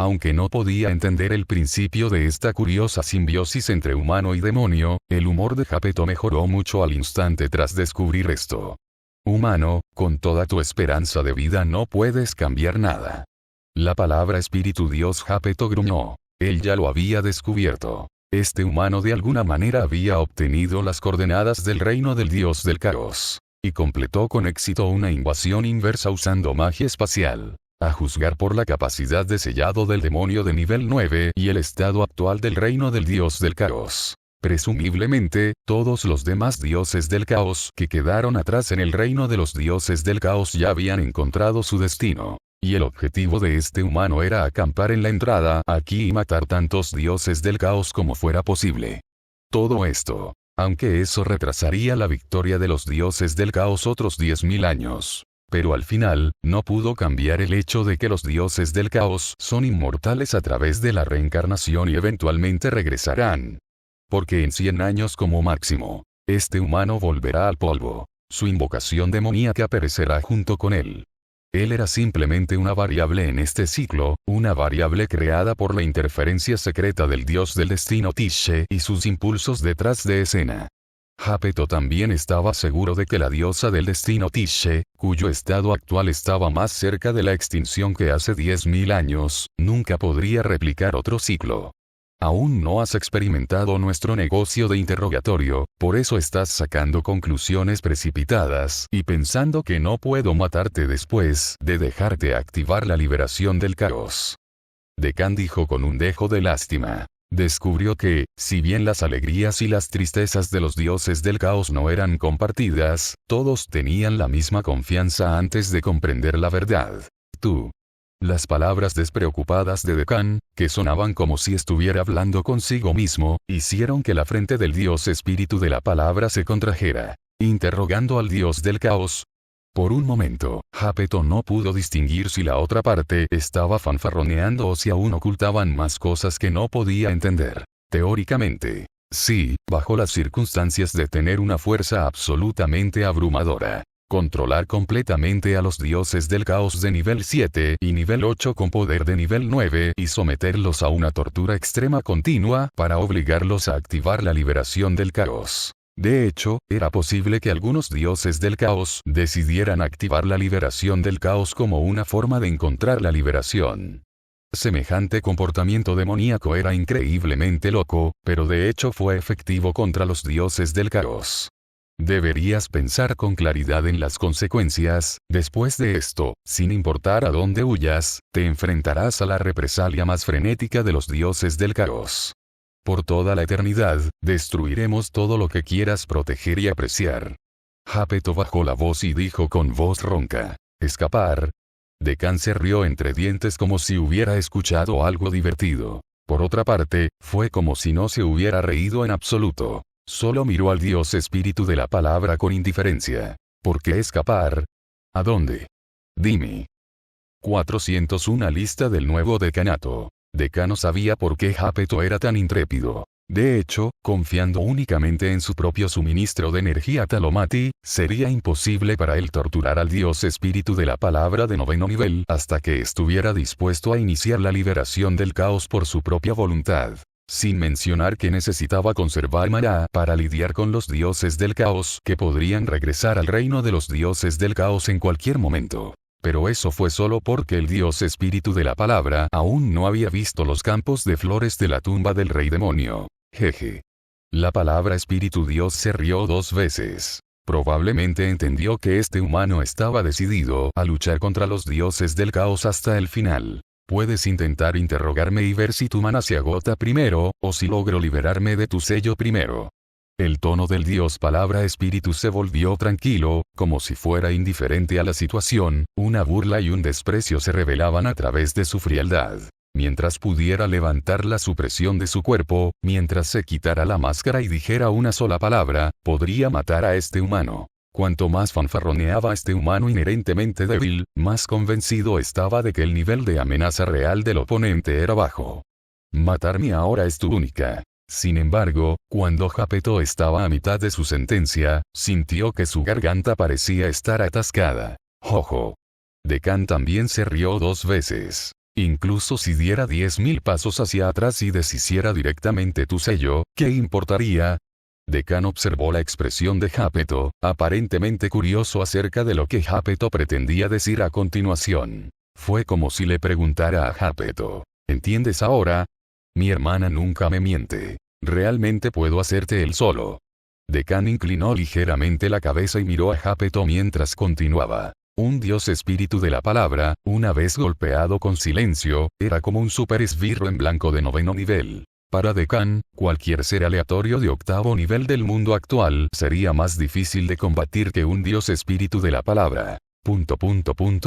S1: Aunque no podía entender el principio de esta curiosa simbiosis entre humano y demonio, el humor de Jápeto mejoró mucho al instante tras descubrir esto. Humano, con toda tu esperanza de vida no puedes cambiar nada. La palabra espíritu dios Jápeto gruñó. Él ya lo había descubierto. Este humano de alguna manera había obtenido las coordenadas del reino del dios del caos. Y completó con éxito una invasión inversa usando magia espacial. A juzgar por la capacidad de sellado del demonio de nivel 9 y el estado actual del reino del dios del caos. Presumiblemente, todos los demás dioses del caos que quedaron atrás en el reino de los dioses del caos ya habían encontrado su destino. Y el objetivo de este humano era acampar en la entrada aquí y matar tantos dioses del caos como fuera posible. Todo esto, aunque eso retrasaría la victoria de los dioses del caos otros 10.000 años. Pero al final, no pudo cambiar el hecho de que los dioses del caos son inmortales a través de la reencarnación y eventualmente regresarán. Porque en 100 años como máximo, este humano volverá al polvo. Su invocación demoníaca perecerá junto con él. Él era simplemente una variable en este ciclo, una variable creada por la interferencia secreta del dios del destino Tishe y sus impulsos detrás de escena. Jápeto también estaba seguro de que la diosa del destino Tishe, cuyo estado actual estaba más cerca de la extinción que hace 10.000 años, nunca podría replicar otro ciclo. Aún no has experimentado nuestro negocio de interrogatorio, por eso estás sacando conclusiones precipitadas y pensando que no puedo matarte después de dejarte activar la liberación del caos. Decán dijo con un dejo de lástima. Descubrió que, si bien las alegrías y las tristezas de los dioses del caos no eran compartidas, todos tenían la misma confianza antes de comprender la verdad. Tú. Las palabras despreocupadas de Decán, que sonaban como si estuviera hablando consigo mismo, hicieron que la frente del dios espíritu de la palabra se contrajera, interrogando al dios del caos. Por un momento, Jápeto no pudo distinguir si la otra parte estaba fanfarroneando o si aún ocultaban más cosas que no podía entender. Teóricamente, sí, bajo las circunstancias de tener una fuerza absolutamente abrumadora. Controlar completamente a los dioses del caos de nivel 7 y nivel 8 con poder de nivel 9 y someterlos a una tortura extrema continua para obligarlos a activar la liberación del caos. De hecho, era posible que algunos dioses del caos decidieran activar la liberación del caos como una forma de encontrar la liberación. Semejante comportamiento demoníaco era increíblemente loco, pero de hecho fue efectivo contra los dioses del caos. Deberías pensar con claridad en las consecuencias. Después de esto, sin importar a dónde huyas, te enfrentarás a la represalia más frenética de los dioses del caos. Por toda la eternidad, destruiremos todo lo que quieras proteger y apreciar. Jápeto bajó la voz y dijo con voz ronca: ¿escapar? Decán se rió entre dientes como si hubiera escuchado algo divertido. Por otra parte, fue como si no se hubiera reído en absoluto. Solo miró al dios espíritu de la palabra con indiferencia. ¿Por qué escapar? ¿A dónde? Dime. 401 lista del nuevo decanato. Decano sabía por qué Jápeto era tan intrépido. De hecho, confiando únicamente en su propio suministro de energía Talomati, sería imposible para él torturar al Dios Espíritu de la Palabra de 9º nivel hasta que estuviera dispuesto a iniciar la liberación del caos por su propia voluntad. Sin mencionar que necesitaba conservar Mara para lidiar con los dioses del caos que podrían regresar al reino de los dioses del caos en cualquier momento. Pero eso fue solo porque el Dios Espíritu de la Palabra aún no había visto los campos de flores de la tumba del rey demonio. Jeje. La palabra Espíritu Dios se rió 2 veces. Probablemente entendió que este humano estaba decidido a luchar contra los dioses del caos hasta el final. Puedes intentar interrogarme y ver si tu mana se agota primero, o si logro liberarme de tu sello primero. El tono del Dios Palabra Espíritu se volvió tranquilo, como si fuera indiferente a la situación, una burla y un desprecio se revelaban a través de su frialdad. Mientras pudiera levantar la supresión de su cuerpo, mientras se quitara la máscara y dijera una sola palabra, podría matar a este humano. Cuanto más fanfarroneaba este humano inherentemente débil, más convencido estaba de que el nivel de amenaza real del oponente era bajo. Matarme ahora es tu única. Sin embargo, cuando Jápeto estaba a mitad de su sentencia, sintió que su garganta parecía estar atascada. Jojo. Decán también se rió 2 veces. Incluso si diera 10.000 pasos hacia atrás y deshiciera directamente tu sello, ¿qué importaría? Decán observó la expresión de Jápeto, aparentemente curioso acerca de lo que Jápeto pretendía decir a continuación. Fue como si le preguntara a Jápeto, ¿entiendes ahora? Mi hermana nunca me miente. Realmente puedo hacerte el solo. Decán inclinó ligeramente la cabeza y miró a Jápeto mientras continuaba. Un Dios Espíritu de la Palabra, una vez golpeado con silencio, era como un super esbirro en blanco de 9º nivel. Para Decán, cualquier ser aleatorio de 8º nivel del mundo actual sería más difícil de combatir que un Dios Espíritu de la Palabra.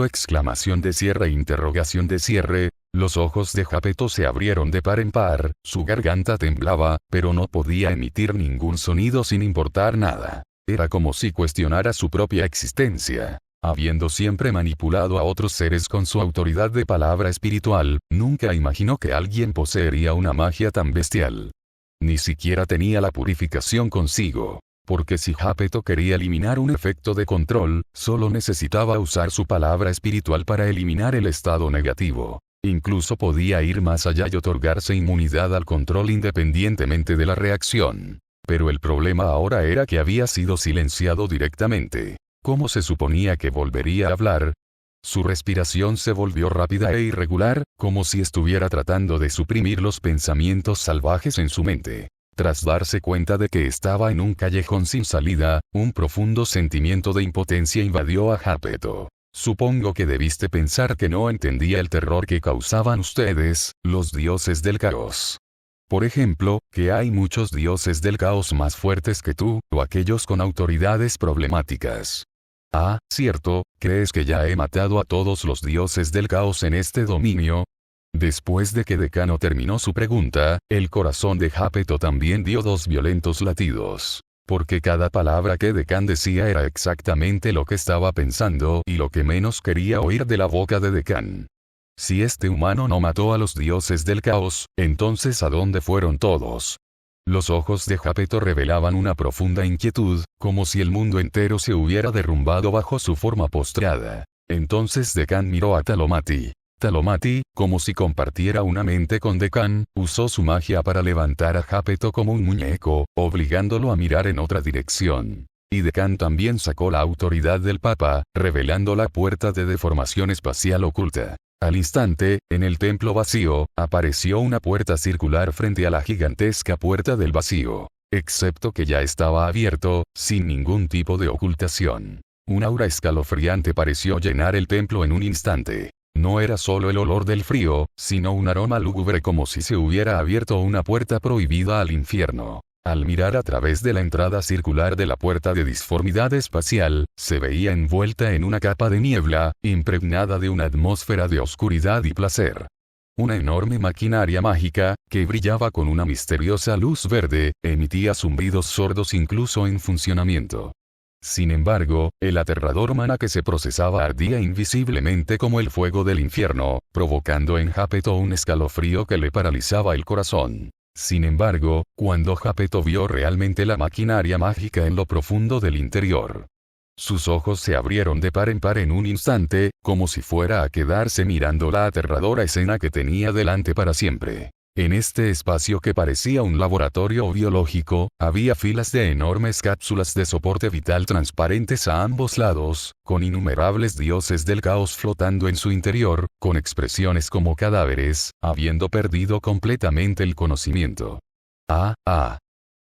S1: Exclamación de cierre interrogación de cierre. Los ojos de Jápeto se abrieron de par en par, su garganta temblaba, pero no podía emitir ningún sonido sin importar nada. Era como si cuestionara su propia existencia. Habiendo siempre manipulado a otros seres con su autoridad de palabra espiritual, nunca imaginó que alguien poseería una magia tan bestial. Ni siquiera tenía la purificación consigo. Porque si Jápeto quería eliminar un efecto de control, solo necesitaba usar su palabra espiritual para eliminar el estado negativo. Incluso podía ir más allá y otorgarse inmunidad al control independientemente de la reacción. Pero el problema ahora era que había sido silenciado directamente. ¿Cómo se suponía que volvería a hablar? Su respiración se volvió rápida e irregular, como si estuviera tratando de suprimir los pensamientos salvajes en su mente. Tras darse cuenta de que estaba en un callejón sin salida, un profundo sentimiento de impotencia invadió a Jápeto. Supongo que debiste pensar que no entendía el terror que causaban ustedes, los dioses del caos. Por ejemplo, que hay muchos dioses del caos más fuertes que tú, o aquellos con autoridades problemáticas. Ah, cierto, ¿crees que ya he matado a todos los dioses del caos en este dominio? Después de que Decano terminó su pregunta, el corazón de Jápeto también dio 2 violentos latidos. Porque cada palabra que Decán decía era exactamente lo que estaba pensando y lo que menos quería oír de la boca de Decán. Si este humano no mató a los dioses del caos, entonces ¿a dónde fueron todos? Los ojos de Jápeto revelaban una profunda inquietud, como si el mundo entero se hubiera derrumbado bajo su forma postrada. Entonces Decán miró a Talomati. Talomati, como si compartiera una mente con Decán, usó su magia para levantar a Jápeto como un muñeco, obligándolo a mirar en otra dirección. Y Decán también sacó la autoridad del Papa, revelando la puerta de deformación espacial oculta. Al instante, en el templo vacío, apareció una puerta circular frente a la gigantesca puerta del vacío. Excepto que ya estaba abierto, sin ningún tipo de ocultación. Un aura escalofriante pareció llenar el templo en un instante. No era solo el olor del frío, sino un aroma lúgubre como si se hubiera abierto una puerta prohibida al infierno. Al mirar a través de la entrada circular de la puerta de disformidad espacial, se veía envuelta en una capa de niebla, impregnada de una atmósfera de oscuridad y placer. Una enorme maquinaria mágica, que brillaba con una misteriosa luz verde, emitía zumbidos sordos incluso en funcionamiento. Sin embargo, el aterrador mana que se procesaba ardía invisiblemente como el fuego del infierno, provocando en Jápeto un escalofrío que le paralizaba el corazón. Sin embargo, cuando Jápeto vio realmente la maquinaria mágica en lo profundo del interior, sus ojos se abrieron de par en par en un instante, como si fuera a quedarse mirando la aterradora escena que tenía delante para siempre. En este espacio que parecía un laboratorio biológico, había filas de enormes cápsulas de soporte vital transparentes a ambos lados, con innumerables dioses del caos flotando en su interior, con expresiones como cadáveres, habiendo perdido completamente el conocimiento.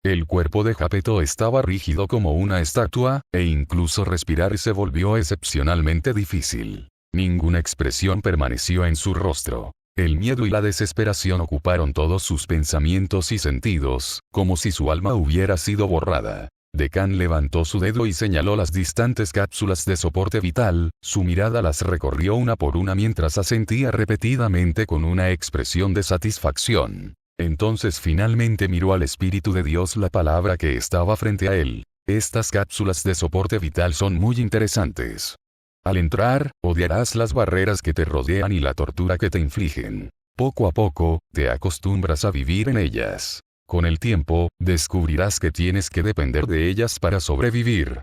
S1: El cuerpo de Jápeto estaba rígido como una estatua, e incluso respirar se volvió excepcionalmente difícil. Ninguna expresión permaneció en su rostro. El miedo y la desesperación ocuparon todos sus pensamientos y sentidos, como si su alma hubiera sido borrada. Decán levantó su dedo y señaló las distantes cápsulas de soporte vital, su mirada las recorrió una por una mientras asentía repetidamente con una expresión de satisfacción. Entonces finalmente miró al Espíritu de Dios, la palabra que estaba frente a él. Estas cápsulas de soporte vital son muy interesantes. Al entrar, odiarás las barreras que te rodean y la tortura que te infligen. Poco a poco, te acostumbras a vivir en ellas. Con el tiempo, descubrirás que tienes que depender de ellas para sobrevivir.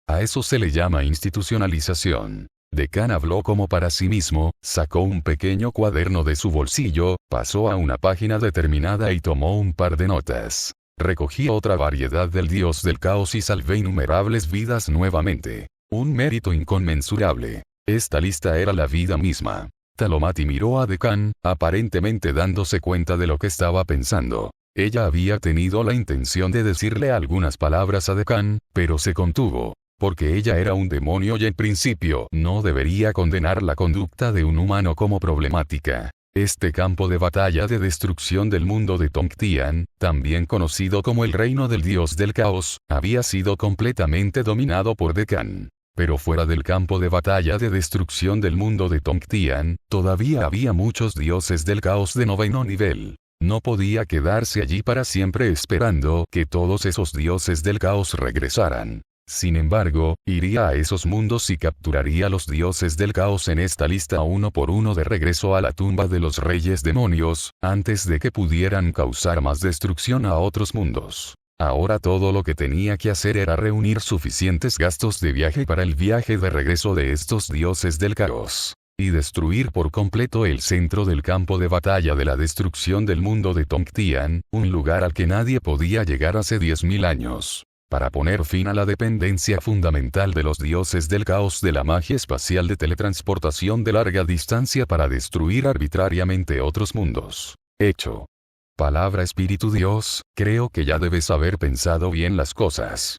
S1: A eso se le llama institucionalización. Decán habló como para sí mismo, sacó un pequeño cuaderno de su bolsillo, pasó a una página determinada y tomó un par de notas. Recogí otra variedad del dios del caos y salvé innumerables vidas nuevamente. Un mérito inconmensurable. Esta lista era la vida misma. Talomati miró a Decán, aparentemente dándose cuenta de lo que estaba pensando. Ella había tenido la intención de decirle algunas palabras a Decán, pero se contuvo. Porque ella era un demonio y en principio no debería condenar la conducta de un humano como problemática. Este campo de batalla de destrucción del mundo de Tongtian, también conocido como el reino del dios del caos, había sido completamente dominado por Decán. Pero fuera del campo de batalla de destrucción del mundo de Tongtian, todavía había muchos dioses del caos de 9º nivel. No podía quedarse allí para siempre esperando que todos esos dioses del caos regresaran. Sin embargo, iría a esos mundos y capturaría a los dioses del caos en esta lista uno por uno de regreso a la tumba de los reyes demonios, antes de que pudieran causar más destrucción a otros mundos. Ahora todo lo que tenía que hacer era reunir suficientes gastos de viaje para el viaje de regreso de estos dioses del caos, y destruir por completo el centro del campo de batalla de la destrucción del mundo de Tongtian, un lugar al que nadie podía llegar hace 10.000 años. Para poner fin a la dependencia fundamental de los dioses del caos de la magia espacial de teletransportación de larga distancia para destruir arbitrariamente otros mundos. Hecho. Palabra Espíritu Dios, creo que ya debes haber pensado bien las cosas.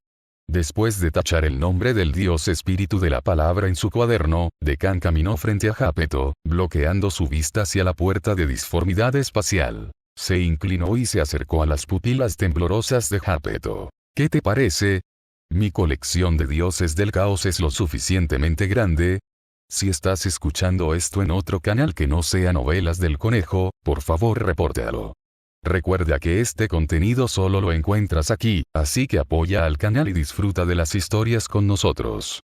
S1: Después de tachar el nombre del Dios Espíritu de la palabra en su cuaderno, Decán caminó frente a Jápeto, bloqueando su vista hacia la puerta de disformidad espacial. Se inclinó y se acercó a las pupilas temblorosas de Jápeto. ¿Qué te parece? ¿Mi colección de dioses del caos es lo suficientemente grande? Si estás escuchando esto en otro canal que no sea Novelas del Conejo, por favor repórtalo. Recuerda que este contenido solo lo encuentras aquí, así que apoya al canal y disfruta de las historias con nosotros.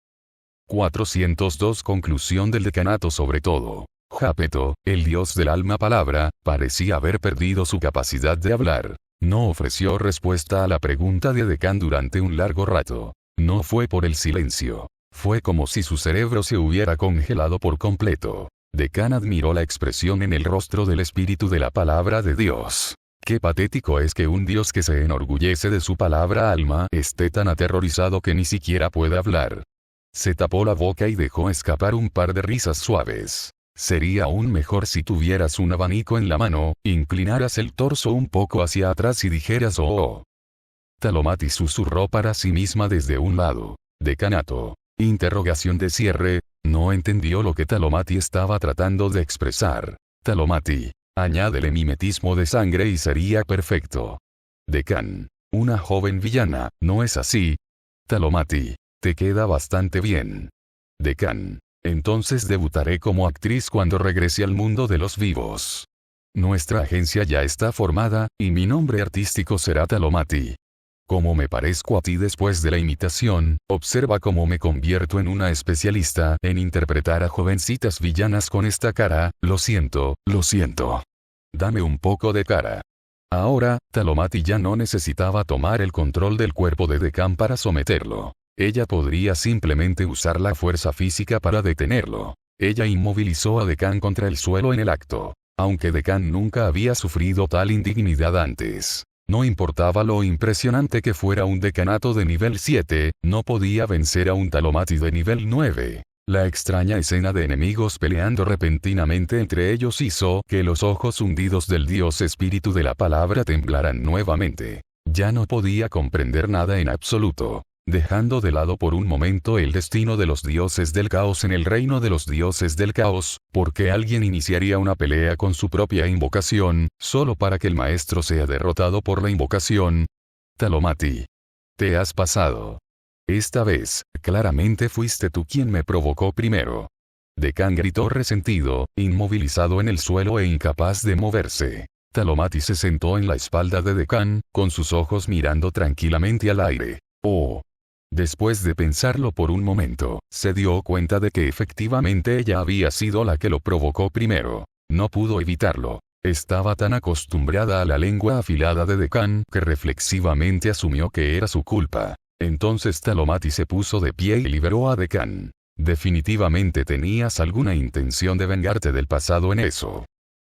S1: 402 Conclusión del decanato. Sobre todo, Jápeto, el dios del alma palabra, parecía haber perdido su capacidad de hablar. No ofreció respuesta a la pregunta de Decán durante un largo rato. No fue por el silencio. Fue como si su cerebro se hubiera congelado por completo. Decán admiró la expresión en el rostro del espíritu de la palabra de Dios. Qué patético es que un Dios que se enorgullece de su palabra alma esté tan aterrorizado que ni siquiera puede hablar. Se tapó la boca y dejó escapar un par de risas suaves. Sería aún mejor si tuvieras un abanico en la mano, inclinaras el torso un poco hacia atrás y dijeras oh. Talomati susurró para sí misma desde un lado. Decanato. Interrogación de cierre. No entendió lo que Talomati estaba tratando de expresar. Talomati. Añádele mimetismo de sangre y sería perfecto. Decán. Una joven villana, ¿no es así? Talomati. Te queda bastante bien. Decán. Entonces debutaré como actriz cuando regrese al mundo de los vivos. Nuestra agencia ya está formada, y mi nombre artístico será Talomati. Como me parezco a ti después de la imitación, observa cómo me convierto en una especialista en interpretar a jovencitas villanas con esta cara. Lo siento. Dame un poco de cara. Ahora, Talomati ya no necesitaba tomar el control del cuerpo de Deccan para someterlo. Ella podría simplemente usar la fuerza física para detenerlo. Ella inmovilizó a Deccan contra el suelo en el acto. Aunque Deccan nunca había sufrido tal indignidad antes. No importaba lo impresionante que fuera un decanato de nivel 7, no podía vencer a un Talomati de nivel 9. La extraña escena de enemigos peleando repentinamente entre ellos hizo que los ojos hundidos del dios espíritu de la palabra temblaran nuevamente. Ya no podía comprender nada en absoluto. Dejando de lado por un momento el destino de los dioses del caos en el reino de los dioses del caos, porque alguien iniciaría una pelea con su propia invocación, solo para que el maestro sea derrotado por la invocación. Talomati. Te has pasado. Esta vez, claramente fuiste tú quien me provocó primero. Deccan gritó resentido, inmovilizado en el suelo e incapaz de moverse. Talomati se sentó en la espalda de Deccan, con sus ojos mirando tranquilamente al aire. Oh. Después de pensarlo por un momento, se dio cuenta de que efectivamente ella había sido la que lo provocó primero. No pudo evitarlo. Estaba tan acostumbrada a la lengua afilada de Deccan que reflexivamente asumió que era su culpa. Entonces Talomati se puso de pie y liberó a Deccan. Definitivamente tenías alguna intención de vengarte del pasado en eso.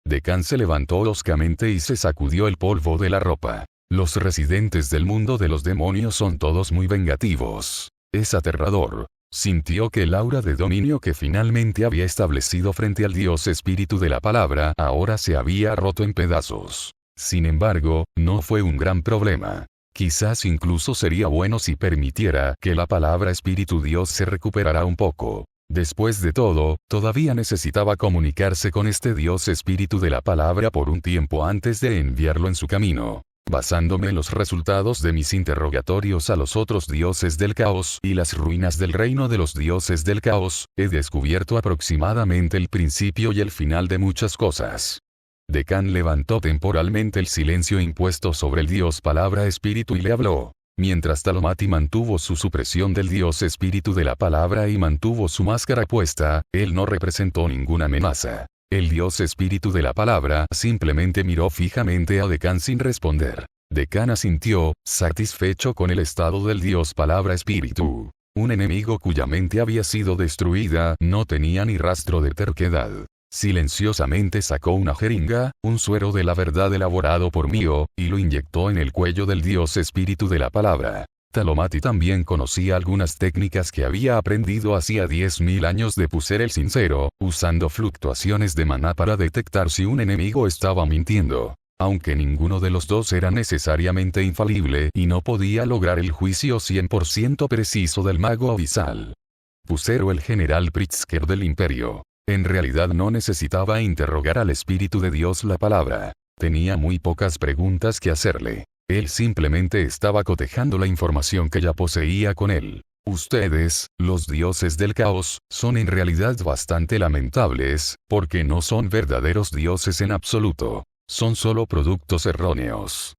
S1: Deccan se levantó bruscamente y se sacudió el polvo de la ropa. Los residentes del mundo de los demonios son todos muy vengativos. Es aterrador. Sintió que el aura de dominio que finalmente había establecido frente al dios espíritu de la palabra ahora se había roto en pedazos. Sin embargo, no fue un gran problema. Quizás incluso sería bueno si permitiera que la palabra espíritu dios se recuperara un poco. Después de todo, todavía necesitaba comunicarse con este dios espíritu de la palabra por un tiempo antes de enviarlo en su camino. Basándome en los resultados de mis interrogatorios a los otros dioses del caos y las ruinas del reino de los dioses del caos, he descubierto aproximadamente el principio y el final de muchas cosas. Deccan levantó temporalmente el silencio impuesto sobre el dios palabra espíritu y le habló. Mientras Talomati mantuvo su supresión del dios espíritu de la palabra y mantuvo su máscara puesta, él no representó ninguna amenaza. El dios espíritu de la palabra simplemente miró fijamente a Deccan sin responder. Deccan asintió, satisfecho con el estado del dios palabra espíritu. Un enemigo cuya mente había sido destruida no tenía ni rastro de terquedad. Silenciosamente sacó una jeringa, un suero de la verdad elaborado por Mio, y lo inyectó en el cuello del dios espíritu de la palabra. Talomati también conocía algunas técnicas que había aprendido hacía 10.000 años de Puser el Sincero, usando fluctuaciones de maná para detectar si un enemigo estaba mintiendo. Aunque ninguno de los dos era necesariamente infalible y no podía lograr el juicio 100% preciso del mago abisal. Pusero el general Pritzker del imperio. En realidad no necesitaba interrogar al espíritu de Dios la palabra. Tenía muy pocas preguntas que hacerle. Él simplemente estaba cotejando la información que ya poseía con él. Ustedes, los dioses del caos, son en realidad bastante lamentables, porque no son verdaderos dioses en absoluto. Son solo productos erróneos.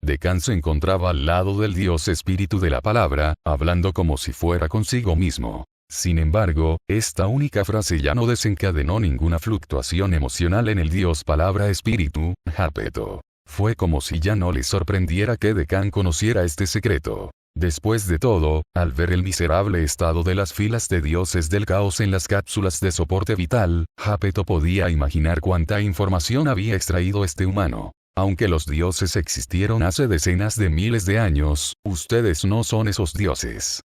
S1: Deccan se encontraba al lado del dios espíritu de la palabra, hablando como si fuera consigo mismo. Sin embargo, esta única frase ya no desencadenó ninguna fluctuación emocional en el dios palabra espíritu, Jápeto. Fue como si ya no le sorprendiera que Deccan conociera este secreto. Después de todo, al ver el miserable estado de las filas de dioses del caos en las cápsulas de soporte vital, Jápeto podía imaginar cuánta información había extraído este humano. Aunque los dioses existieron hace decenas de miles de años, ustedes no son esos dioses.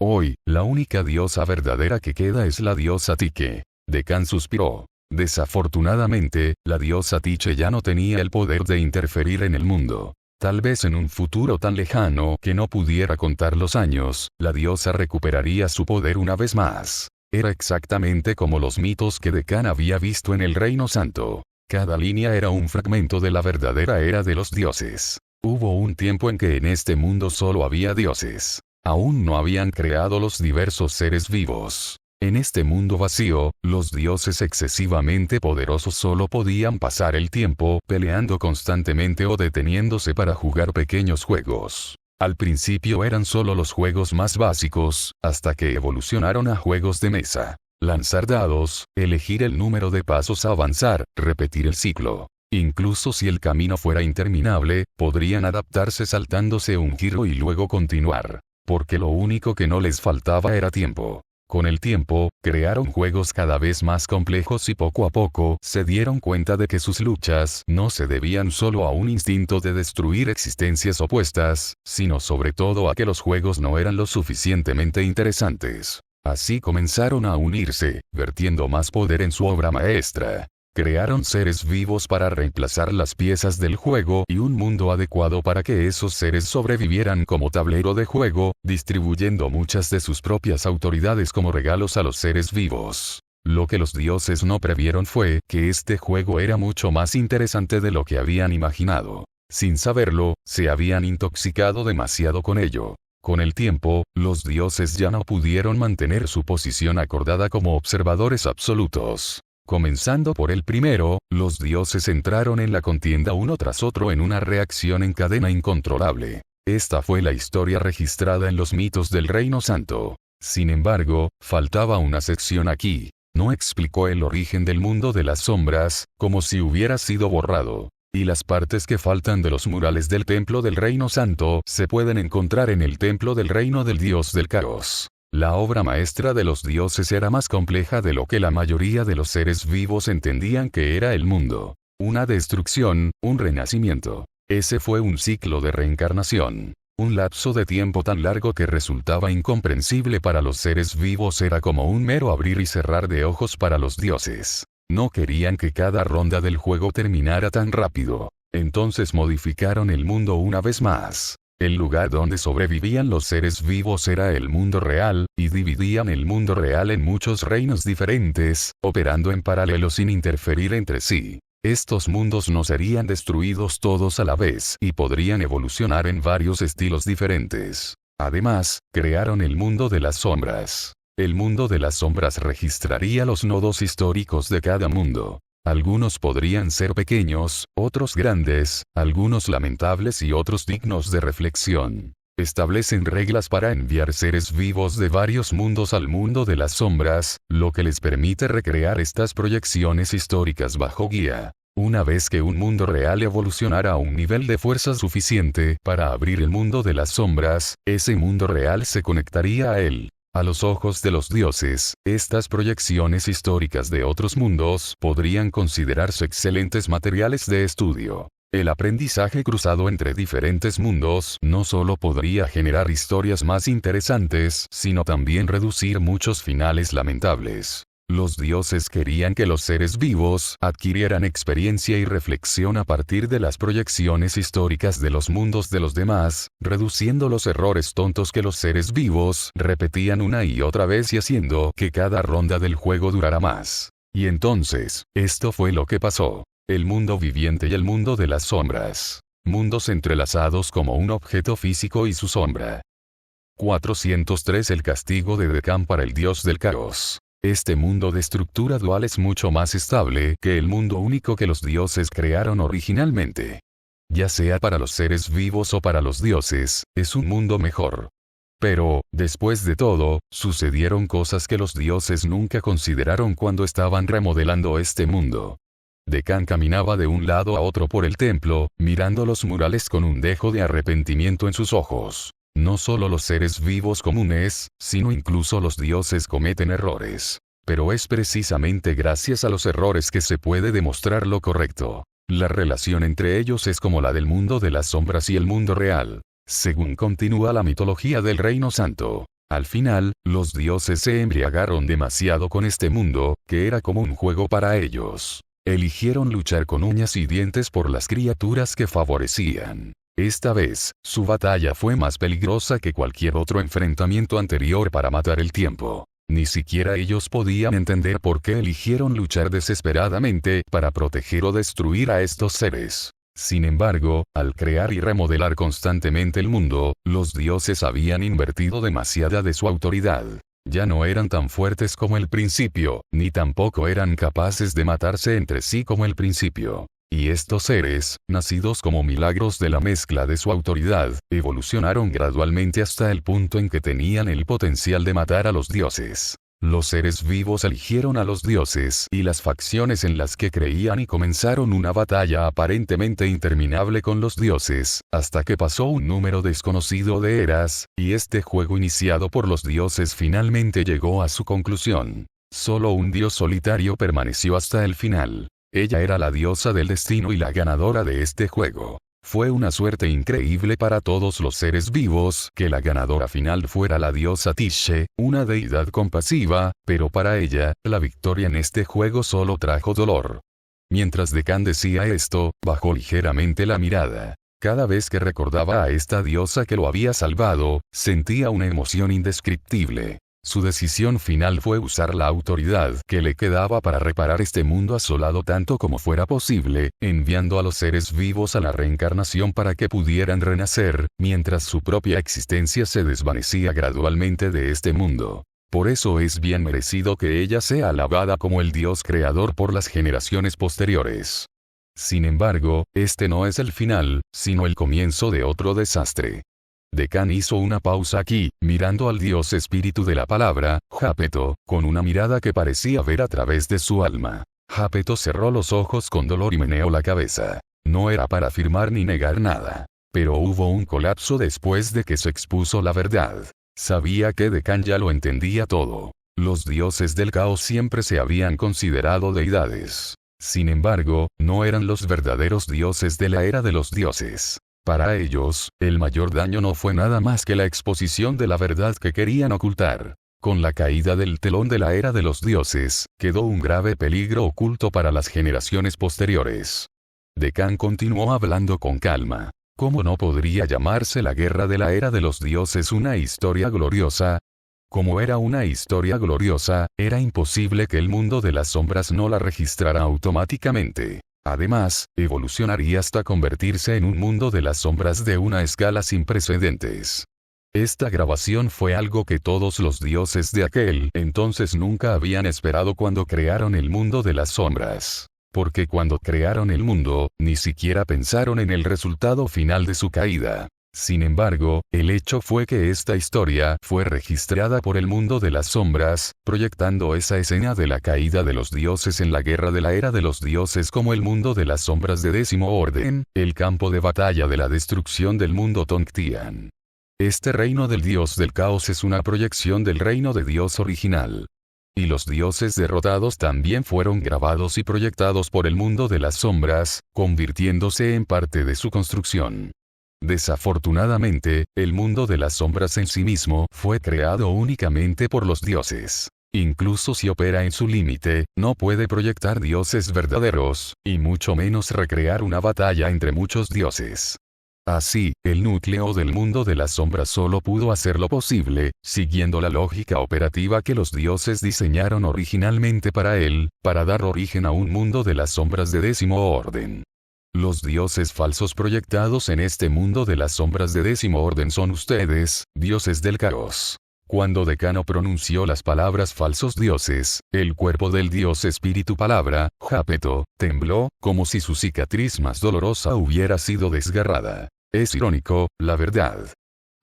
S1: Hoy, la única diosa verdadera que queda es la diosa Tique. Deccan suspiró. Desafortunadamente, la diosa Tiche ya no tenía el poder de interferir en el mundo. Tal vez en un futuro tan lejano que no pudiera contar los años, la diosa recuperaría su poder una vez más. Era exactamente como los mitos que Deccan había visto en el Reino Santo. Cada línea era un fragmento de la verdadera era de los dioses. Hubo un tiempo en que en este mundo solo había dioses. Aún no habían creado los diversos seres vivos. En este mundo vacío, los dioses excesivamente poderosos solo podían pasar el tiempo peleando constantemente o deteniéndose para jugar pequeños juegos. Al principio eran solo los juegos más básicos, hasta que evolucionaron a juegos de mesa. Lanzar dados, elegir el número de pasos a avanzar, repetir el ciclo. Incluso si el camino fuera interminable, podrían adaptarse saltándose un giro y luego continuar. Porque lo único que no les faltaba era tiempo. Con el tiempo, crearon juegos cada vez más complejos y poco a poco se dieron cuenta de que sus luchas no se debían solo a un instinto de destruir existencias opuestas, sino sobre todo a que los juegos no eran lo suficientemente interesantes. Así comenzaron a unirse, vertiendo más poder en su obra maestra. Crearon seres vivos para reemplazar las piezas del juego y un mundo adecuado para que esos seres sobrevivieran como tablero de juego, distribuyendo muchas de sus propias autoridades como regalos a los seres vivos. Lo que los dioses no previeron fue que este juego era mucho más interesante de lo que habían imaginado. Sin saberlo, se habían intoxicado demasiado con ello. Con el tiempo, los dioses ya no pudieron mantener su posición acordada como observadores absolutos. Comenzando por el primero, los dioses entraron en la contienda uno tras otro en una reacción en cadena incontrolable. Esta fue la historia registrada en los mitos del Reino Santo. Sin embargo, faltaba una sección aquí. No explicó el origen del mundo de las sombras, como si hubiera sido borrado. Y las partes que faltan de los murales del Templo del Reino Santo se pueden encontrar en el Templo del Reino del Dios del Caos. La obra maestra de los dioses era más compleja de lo que la mayoría de los seres vivos entendían que era el mundo. Una destrucción, un renacimiento. Ese fue un ciclo de reencarnación. Un lapso de tiempo tan largo que resultaba incomprensible para los seres vivos era como un mero abrir y cerrar de ojos para los dioses. No querían que cada ronda del juego terminara tan rápido. Entonces modificaron el mundo una vez más. El lugar donde sobrevivían los seres vivos era el mundo real, y dividían el mundo real en muchos reinos diferentes, operando en paralelo sin interferir entre sí. Estos mundos no serían destruidos todos a la vez y podrían evolucionar en varios estilos diferentes. Además, crearon el mundo de las sombras. El mundo de las sombras registraría los nodos históricos de cada mundo. Algunos podrían ser pequeños, otros grandes, algunos lamentables y otros dignos de reflexión. Establecen reglas para enviar seres vivos de varios mundos al mundo de las sombras, lo que les permite recrear estas proyecciones históricas bajo guía. Una vez que un mundo real evolucionara a un nivel de fuerza suficiente para abrir el mundo de las sombras, ese mundo real se conectaría a él. A los ojos de los dioses, estas proyecciones históricas de otros mundos podrían considerarse excelentes materiales de estudio. El aprendizaje cruzado entre diferentes mundos no solo podría generar historias más interesantes, sino también reducir muchos finales lamentables. Los dioses querían que los seres vivos adquirieran experiencia y reflexión a partir de las proyecciones históricas de los mundos de los demás, reduciendo los errores tontos que los seres vivos repetían una y otra vez y haciendo que cada ronda del juego durara más. Y entonces, esto fue lo que pasó. El mundo viviente y el mundo de las sombras. Mundos entrelazados como un objeto físico y su sombra. 403 El castigo de Decán para el dios del caos. Este mundo de estructura dual es mucho más estable que el mundo único que los dioses crearon originalmente. Ya sea para los seres vivos o para los dioses, es un mundo mejor. Pero, después de todo, sucedieron cosas que los dioses nunca consideraron cuando estaban remodelando este mundo. Decán caminaba de un lado a otro por el templo, mirando los murales con un dejo de arrepentimiento en sus ojos. No solo los seres vivos comunes, sino incluso los dioses cometen errores. Pero es precisamente gracias a los errores que se puede demostrar lo correcto. La relación entre ellos es como la del mundo de las sombras y el mundo real. Según continúa la mitología del Reino Santo. Al final, los dioses se embriagaron demasiado con este mundo, que era como un juego para ellos. Eligieron luchar con uñas y dientes por las criaturas que favorecían. Esta vez, su batalla fue más peligrosa que cualquier otro enfrentamiento anterior para matar el tiempo. Ni siquiera ellos podían entender por qué eligieron luchar desesperadamente para proteger o destruir a estos seres. Sin embargo, al crear y remodelar constantemente el mundo, los dioses habían invertido demasiada de su autoridad. Ya no eran tan fuertes como el principio, ni tampoco eran capaces de matarse entre sí como el principio. Y estos seres, nacidos como milagros de la mezcla de su autoridad, evolucionaron gradualmente hasta el punto en que tenían el potencial de matar a los dioses. Los seres vivos eligieron a los dioses y las facciones en las que creían y comenzaron una batalla aparentemente interminable con los dioses, hasta que pasó un número desconocido de eras, y este juego iniciado por los dioses finalmente llegó a su conclusión. Solo un dios solitario permaneció hasta el final. Ella era la diosa del destino y la ganadora de este juego. Fue una suerte increíble para todos los seres vivos que la ganadora final fuera la diosa Tishe, una deidad compasiva, pero para ella, la victoria en este juego solo trajo dolor. Mientras Decán decía esto, bajó ligeramente la mirada. Cada vez que recordaba a esta diosa que lo había salvado, sentía una emoción indescriptible. Su decisión final fue usar la autoridad que le quedaba para reparar este mundo asolado tanto como fuera posible, enviando a los seres vivos a la reencarnación para que pudieran renacer, mientras su propia existencia se desvanecía gradualmente de este mundo. Por eso es bien merecido que ella sea alabada como el Dios creador por las generaciones posteriores. Sin embargo, este no es el final, sino el comienzo de otro desastre. Decán hizo una pausa aquí, mirando al dios espíritu de la palabra, Jápeto, con una mirada que parecía ver a través de su alma. Jápeto cerró los ojos con dolor y meneó la cabeza. No era para afirmar ni negar nada. Pero hubo un colapso después de que se expuso la verdad. Sabía que Decán ya lo entendía todo. Los dioses del caos siempre se habían considerado deidades. Sin embargo, no eran los verdaderos dioses de la era de los dioses. Para ellos, el mayor daño no fue nada más que la exposición de la verdad que querían ocultar. Con la caída del telón de la era de los dioses, quedó un grave peligro oculto para las generaciones posteriores. Decán continuó hablando con calma. ¿Cómo no podría llamarse la guerra de la era de los dioses una historia gloriosa? Como era una historia gloriosa, era imposible que el mundo de las sombras no la registrara automáticamente. Además, evolucionaría hasta convertirse en un mundo de las sombras de una escala sin precedentes. Esta grabación fue algo que todos los dioses de aquel entonces nunca habían esperado cuando crearon el mundo de las sombras. Porque cuando crearon el mundo, ni siquiera pensaron en el resultado final de su caída. Sin embargo, el hecho fue que esta historia fue registrada por el mundo de las sombras, proyectando esa escena de la caída de los dioses en la guerra de la era de los dioses como el mundo de las sombras de décimo orden, el campo de batalla de la destrucción del mundo Tongtian. Este reino del dios del caos es una proyección del reino de Dios original. Y los dioses derrotados también fueron grabados y proyectados por el mundo de las sombras, convirtiéndose en parte de su construcción. Desafortunadamente, el mundo de las sombras en sí mismo fue creado únicamente por los dioses. Incluso si opera en su límite, no puede proyectar dioses verdaderos, y mucho menos recrear una batalla entre muchos dioses. Así, el núcleo del mundo de las sombras solo pudo hacerlo posible, siguiendo la lógica operativa que los dioses diseñaron originalmente para él, para dar origen a un mundo de las sombras de décimo orden. Los dioses falsos proyectados en este mundo de las sombras de décimo orden son ustedes, dioses del caos. Cuando Decano pronunció las palabras falsos dioses, el cuerpo del dios espíritu palabra, Jápeto, tembló, como si su cicatriz más dolorosa hubiera sido desgarrada. Es irónico, la verdad.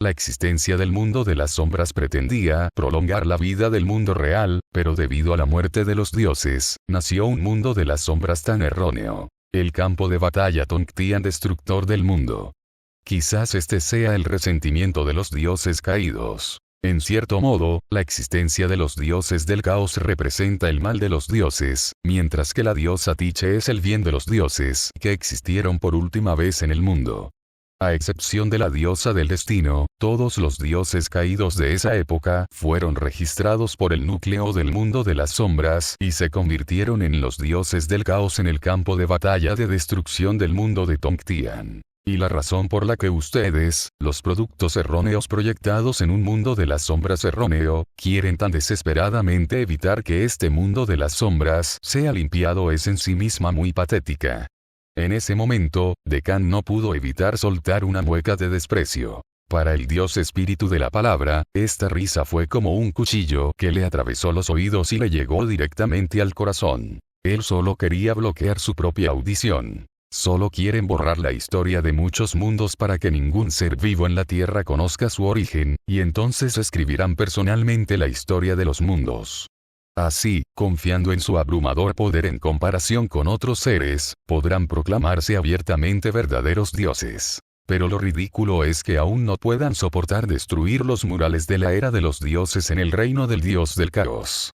S1: La existencia del mundo de las sombras pretendía prolongar la vida del mundo real, pero debido a la muerte de los dioses, nació un mundo de las sombras tan erróneo. El campo de batalla Tongtian destructor del mundo. Quizás este sea el resentimiento de los dioses caídos. En cierto modo, la existencia de los dioses del caos representa el mal de los dioses, mientras que la diosa Tiche es el bien de los dioses que existieron por última vez en el mundo. A excepción de la diosa del destino, todos los dioses caídos de esa época fueron registrados por el núcleo del mundo de las sombras y se convirtieron en los dioses del caos en el campo de batalla de destrucción del mundo de Tongtian. Y la razón por la que ustedes, los productos erróneos proyectados en un mundo de las sombras erróneo, quieren tan desesperadamente evitar que este mundo de las sombras sea limpiado es en sí misma muy patética. En ese momento, Decán no pudo evitar soltar una mueca de desprecio. Para el dios espíritu de la palabra, esta risa fue como un cuchillo que le atravesó los oídos y le llegó directamente al corazón. Él solo quería bloquear su propia audición. Solo quieren borrar la historia de muchos mundos para que ningún ser vivo en la Tierra conozca su origen, y entonces escribirán personalmente la historia de los mundos. Así, confiando en su abrumador poder en comparación con otros seres, podrán proclamarse abiertamente verdaderos dioses. Pero lo ridículo es que aún no puedan soportar destruir los murales de la era de los dioses en el reino del dios del caos.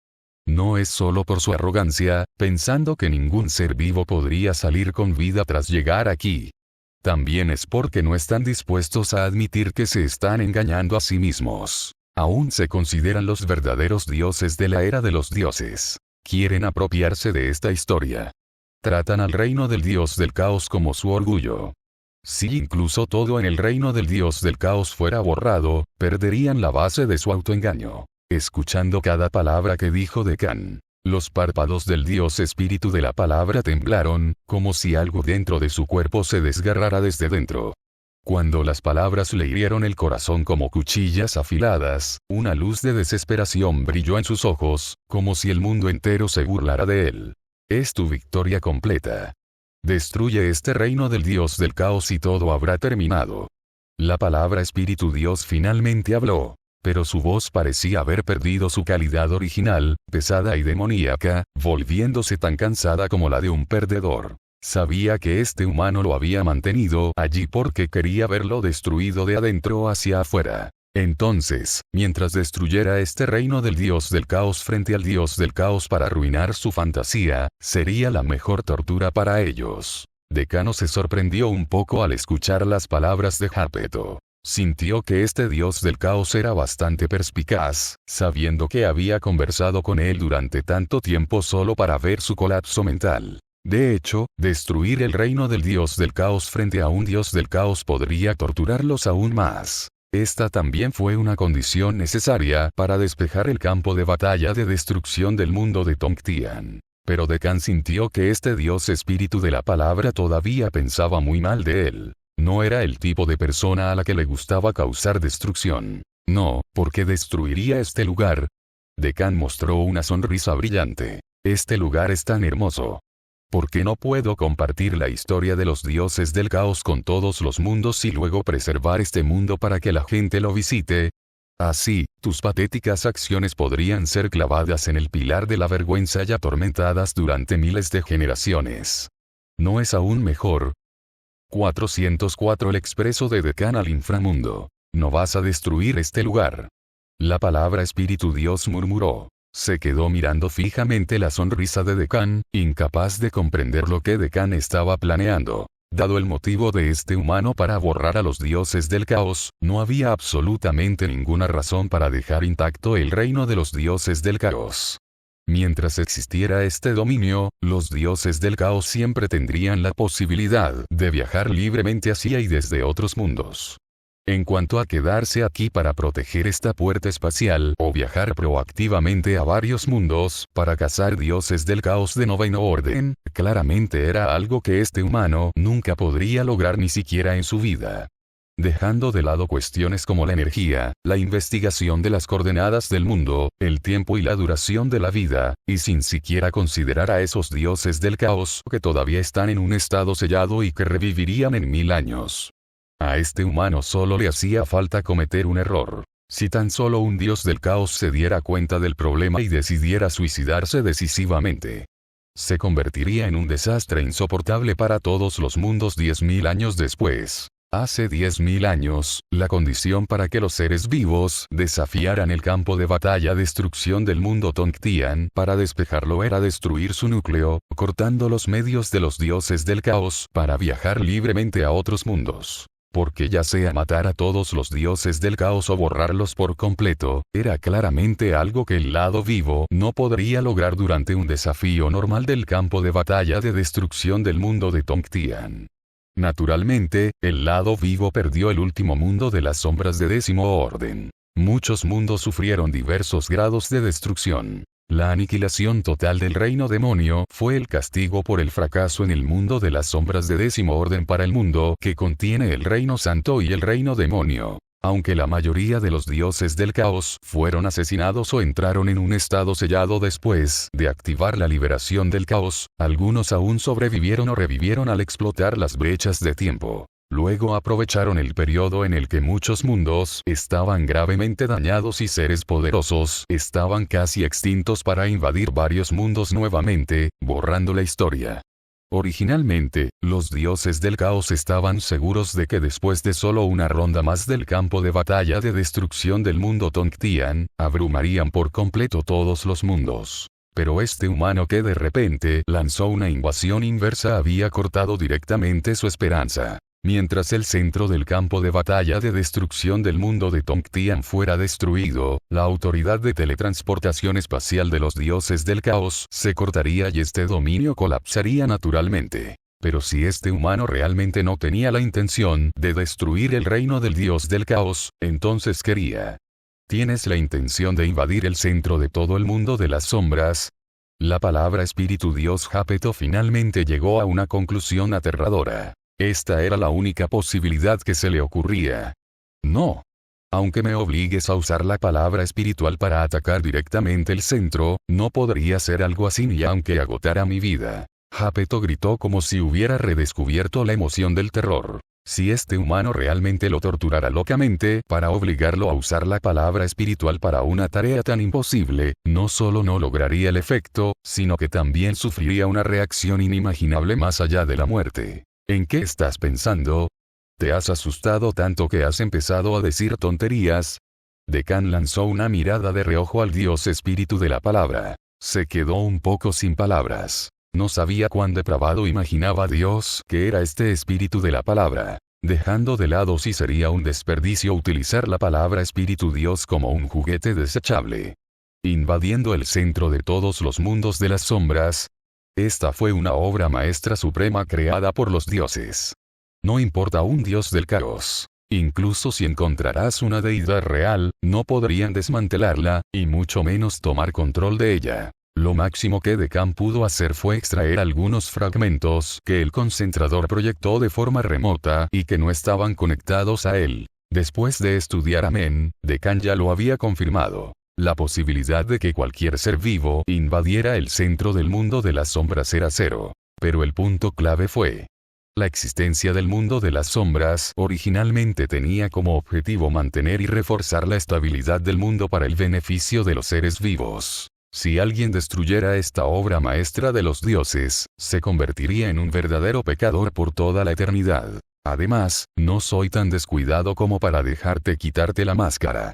S1: No es solo por su arrogancia, pensando que ningún ser vivo podría salir con vida tras llegar aquí. También es porque no están dispuestos a admitir que se están engañando a sí mismos. Aún se consideran los verdaderos dioses de la era de los dioses. Quieren apropiarse de esta historia. Tratan al reino del dios del caos como su orgullo. Si incluso todo en el reino del dios del caos fuera borrado, perderían la base de su autoengaño. Escuchando cada palabra que dijo Decán, los párpados del dios espíritu de la palabra temblaron, como si algo dentro de su cuerpo se desgarrara desde dentro. Cuando las palabras le hirieron el corazón como cuchillas afiladas, una luz de desesperación brilló en sus ojos, como si el mundo entero se burlara de él. Es tu victoria completa. Destruye este reino del dios del caos y todo habrá terminado. La palabra espíritu Dios finalmente habló. Pero su voz parecía haber perdido su calidad original, pesada y demoníaca, volviéndose tan cansada como la de un perdedor. Sabía que este humano lo había mantenido allí porque quería verlo destruido de adentro hacia afuera. Entonces, mientras destruyera este reino del dios del caos frente al dios del caos para arruinar su fantasía, sería la mejor tortura para ellos. Decano se sorprendió un poco al escuchar las palabras de Jápeto. Sintió que este dios del caos era bastante perspicaz, sabiendo que había conversado con él durante tanto tiempo solo para ver su colapso mental. De hecho, destruir el reino del dios del caos frente a un dios del caos podría torturarlos aún más. Esta también fue una condición necesaria para despejar el campo de batalla de destrucción del mundo de Tongtian. Pero Decán sintió que este dios espíritu de la palabra todavía pensaba muy mal de él. No era el tipo de persona a la que le gustaba causar destrucción. No, porque destruiría este lugar. Decán mostró una sonrisa brillante. Este lugar es tan hermoso. ¿Por qué no puedo compartir la historia de los dioses del caos con todos los mundos y luego preservar este mundo para que la gente lo visite? Así, tus patéticas acciones podrían ser clavadas en el pilar de la vergüenza y atormentadas durante miles de generaciones. ¿No es aún mejor? 404 El expreso de Decán al inframundo. No vas a destruir este lugar. La palabra espíritu Dios murmuró. Se quedó mirando fijamente la sonrisa de Decán, incapaz de comprender lo que Decán estaba planeando. Dado el motivo de este humano para borrar a los dioses del caos, no había absolutamente ninguna razón para dejar intacto el reino de los dioses del caos. Mientras existiera este dominio, los dioses del caos siempre tendrían la posibilidad de viajar libremente hacia y desde otros mundos. En cuanto a quedarse aquí para proteger esta puerta espacial o viajar proactivamente a varios mundos para cazar dioses del caos de noveno orden, claramente era algo que este humano nunca podría lograr ni siquiera en su vida. Dejando de lado cuestiones como la energía, la investigación de las coordenadas del mundo, el tiempo y la duración de la vida, y sin siquiera considerar a esos dioses del caos que todavía están en un estado sellado y que revivirían en 1000 años. A este humano solo le hacía falta cometer un error. Si tan solo un dios del caos se diera cuenta del problema y decidiera suicidarse decisivamente, se convertiría en un desastre insoportable para todos los mundos 10.000 años después. Hace 10.000 años, la condición para que los seres vivos desafiaran el campo de batalla destrucción del mundo Tongtian para despejarlo era destruir su núcleo, cortando los medios de los dioses del caos para viajar libremente a otros mundos. Porque ya sea matar a todos los dioses del caos o borrarlos por completo, era claramente algo que el lado vivo no podría lograr durante un desafío normal del campo de batalla de destrucción del mundo de Tongtian. Naturalmente, el lado vivo perdió el último mundo de las sombras de décimo orden. Muchos mundos sufrieron diversos grados de destrucción. La aniquilación total del reino demonio fue el castigo por el fracaso en el mundo de las sombras de décimo orden para el mundo que contiene el reino santo y el reino demonio. Aunque la mayoría de los dioses del caos fueron asesinados o entraron en un estado sellado después de activar la liberación del caos, algunos aún sobrevivieron o revivieron al explotar las brechas de tiempo. Luego aprovecharon el periodo en el que muchos mundos estaban gravemente dañados y seres poderosos estaban casi extintos para invadir varios mundos nuevamente, borrando la historia. Originalmente, los dioses del caos estaban seguros de que después de solo una ronda más del campo de batalla de destrucción del mundo Tongtian, abrumarían por completo todos los mundos. Pero este humano que de repente lanzó una invasión inversa había cortado directamente su esperanza. Mientras el centro del campo de batalla de destrucción del mundo de Tongtian fuera destruido, la autoridad de teletransportación espacial de los dioses del caos se cortaría y este dominio colapsaría naturalmente. Pero si este humano realmente no tenía la intención de destruir el reino del dios del caos, entonces quería. ¿Tienes la intención de invadir el centro de todo el mundo de las sombras? La palabra espíritu dios Jápeto finalmente llegó a una conclusión aterradora. Esta era la única posibilidad que se le ocurría. No. Aunque me obligues a usar la palabra espiritual para atacar directamente el centro, no podría ser algo así ni aunque agotara mi vida. Jápeto gritó como si hubiera redescubierto la emoción del terror. Si este humano realmente lo torturara locamente para obligarlo a usar la palabra espiritual para una tarea tan imposible, no solo no lograría el efecto, sino que también sufriría una reacción inimaginable más allá de la muerte. ¿En qué estás pensando? ¿Te has asustado tanto que has empezado a decir tonterías? Dekan lanzó una mirada de reojo al dios espíritu de la palabra. Se quedó un poco sin palabras. No sabía cuán depravado imaginaba Dios que era este espíritu de la palabra, dejando de lado si sería un desperdicio utilizar la palabra espíritu Dios como un juguete desechable. Invadiendo el centro de todos los mundos de las sombras. Esta fue una obra maestra suprema creada por los dioses. No importa un dios del caos. Incluso si encontrarás una deidad real, no podrían desmantelarla, y mucho menos tomar control de ella. Lo máximo que Dekan pudo hacer fue extraer algunos fragmentos que el concentrador proyectó de forma remota y que no estaban conectados a él. Después de estudiar a Men, Dekan ya lo había confirmado. La posibilidad de que cualquier ser vivo invadiera el centro del mundo de las sombras era cero. Pero el punto clave fue. La existencia del mundo de las sombras originalmente tenía como objetivo mantener y reforzar la estabilidad del mundo para el beneficio de los seres vivos. Si alguien destruyera esta obra maestra de los dioses, se convertiría en un verdadero pecador por toda la eternidad. Además, no soy tan descuidado como para dejarte quitarte la máscara.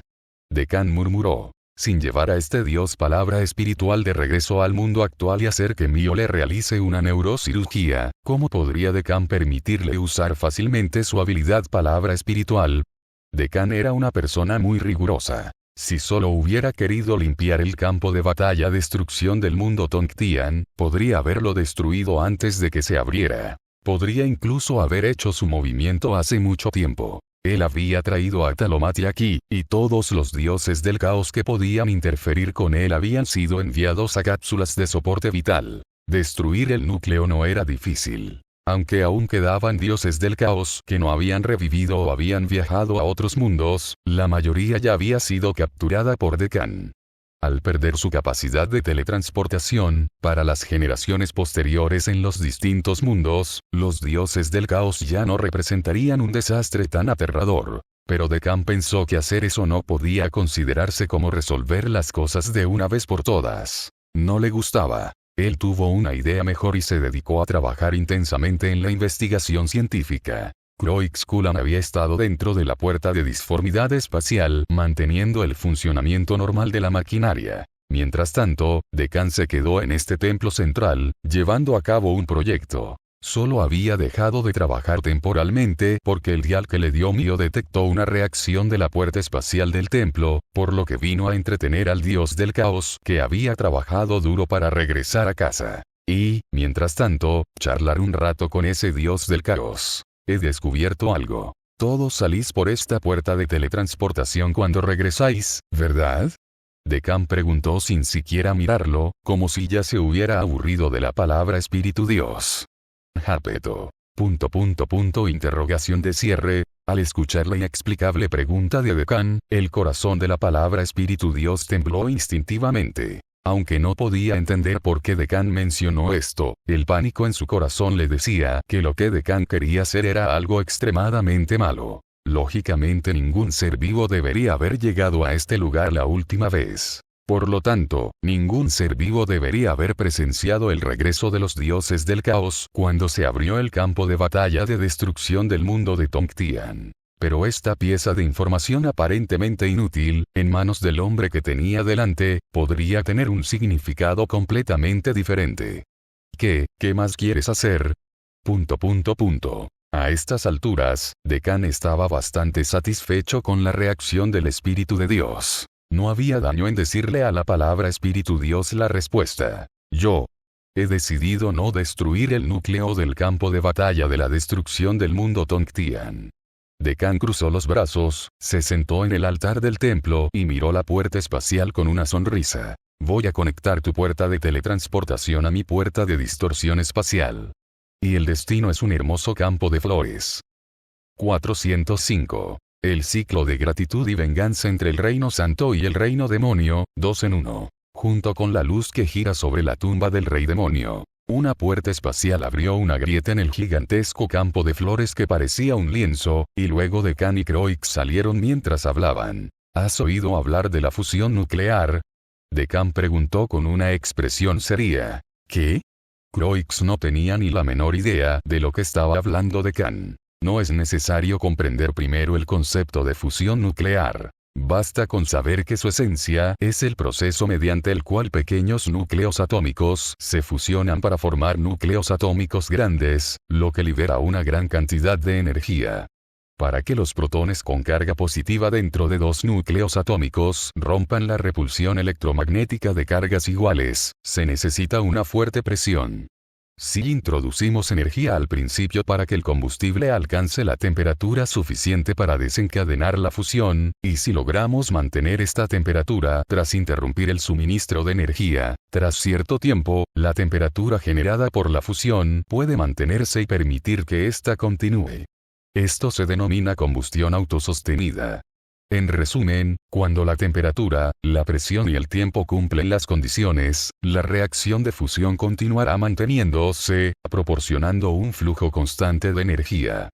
S1: Dekan murmuró. Sin llevar a este dios palabra espiritual de regreso al mundo actual y hacer que Mio le realice una neurocirugía, ¿cómo podría Dekan permitirle usar fácilmente su habilidad palabra espiritual? Dekan era una persona muy rigurosa. Si solo hubiera querido limpiar el campo de batalla destrucción del mundo Tongtian, podría haberlo destruido antes de que se abriera. Podría incluso haber hecho su movimiento hace mucho tiempo. Él había traído a Talomati aquí, y todos los dioses del caos que podían interferir con él habían sido enviados a cápsulas de soporte vital. Destruir el núcleo no era difícil. Aunque aún quedaban dioses del caos que no habían revivido o habían viajado a otros mundos, la mayoría ya había sido capturada por Dekan. Al perder su capacidad de teletransportación, para las generaciones posteriores en los distintos mundos, los dioses del caos ya no representarían un desastre tan aterrador. Pero Dekan pensó que hacer eso no podía considerarse como resolver las cosas de una vez por todas. No le gustaba. Él tuvo una idea mejor y se dedicó a trabajar intensamente en la investigación científica. Croix Kulan había estado dentro de la puerta de disformidad espacial, manteniendo el funcionamiento normal de la maquinaria. Mientras tanto, Dekan se quedó en este templo central, llevando a cabo un proyecto. Solo había dejado de trabajar temporalmente porque el dial que le dio Mio detectó una reacción de la puerta espacial del templo, por lo que vino a entretener al dios del caos que había trabajado duro para regresar a casa. Y, mientras tanto, charlar un rato con ese dios del caos. He descubierto algo. Todos salís por esta puerta de teletransportación cuando regresáis, ¿verdad? Dekan preguntó sin siquiera mirarlo, como si ya se hubiera aburrido de la palabra espíritu dios. Jápeto. Interrogación de cierre. Al escuchar la inexplicable pregunta de Decán, el corazón de la palabra Espíritu Dios tembló instintivamente. Aunque no podía entender por qué Decán mencionó esto, el pánico en su corazón le decía que lo que Decán quería hacer era algo extremadamente malo. Lógicamente ningún ser vivo debería haber llegado a este lugar la última vez. Por lo tanto, ningún ser vivo debería haber presenciado el regreso de los dioses del caos cuando se abrió el campo de batalla de destrucción del mundo de Tongtian. Pero esta pieza de información aparentemente inútil, en manos del hombre que tenía delante, podría tener un significado completamente diferente. ¿Qué más quieres hacer? A estas alturas, Decán estaba bastante satisfecho con la reacción del Espíritu de Dios. No había daño en decirle a la palabra Espíritu Dios la respuesta. Yo he decidido no destruir el núcleo del campo de batalla de la destrucción del mundo Tongtian. Decán cruzó los brazos, se sentó en el altar del templo y miró la puerta espacial con una sonrisa. Voy a conectar tu puerta de teletransportación a mi puerta de distorsión espacial. Y el destino es un hermoso campo de flores. 405. El ciclo de gratitud y venganza entre el reino santo y el reino demonio, 2 en 1. Junto con la luz que gira sobre la tumba del rey demonio, una puerta espacial abrió una grieta en el gigantesco campo de flores que parecía un lienzo, y luego Decán y Croix salieron mientras hablaban. ¿Has oído hablar de la fusión nuclear? Decán preguntó con una expresión seria. ¿Qué? Croix no tenía ni la menor idea de lo que estaba hablando Decán. No es necesario comprender primero el concepto de fusión nuclear. Basta con saber que su esencia es el proceso mediante el cual pequeños núcleos atómicos se fusionan para formar núcleos atómicos grandes, lo que libera una gran cantidad de energía. Para que los protones con carga positiva dentro de dos núcleos atómicos rompan la repulsión electromagnética de cargas iguales, se necesita una fuerte presión. Si introducimos energía al principio para que el combustible alcance la temperatura suficiente para desencadenar la fusión, y si logramos mantener esta temperatura tras interrumpir el suministro de energía, tras cierto tiempo, la temperatura generada por la fusión puede mantenerse y permitir que ésta continúe. Esto se denomina combustión autosostenida. En resumen, cuando la temperatura, la presión y el tiempo cumplen las condiciones, la reacción de fusión continuará manteniéndose, proporcionando un flujo constante de energía.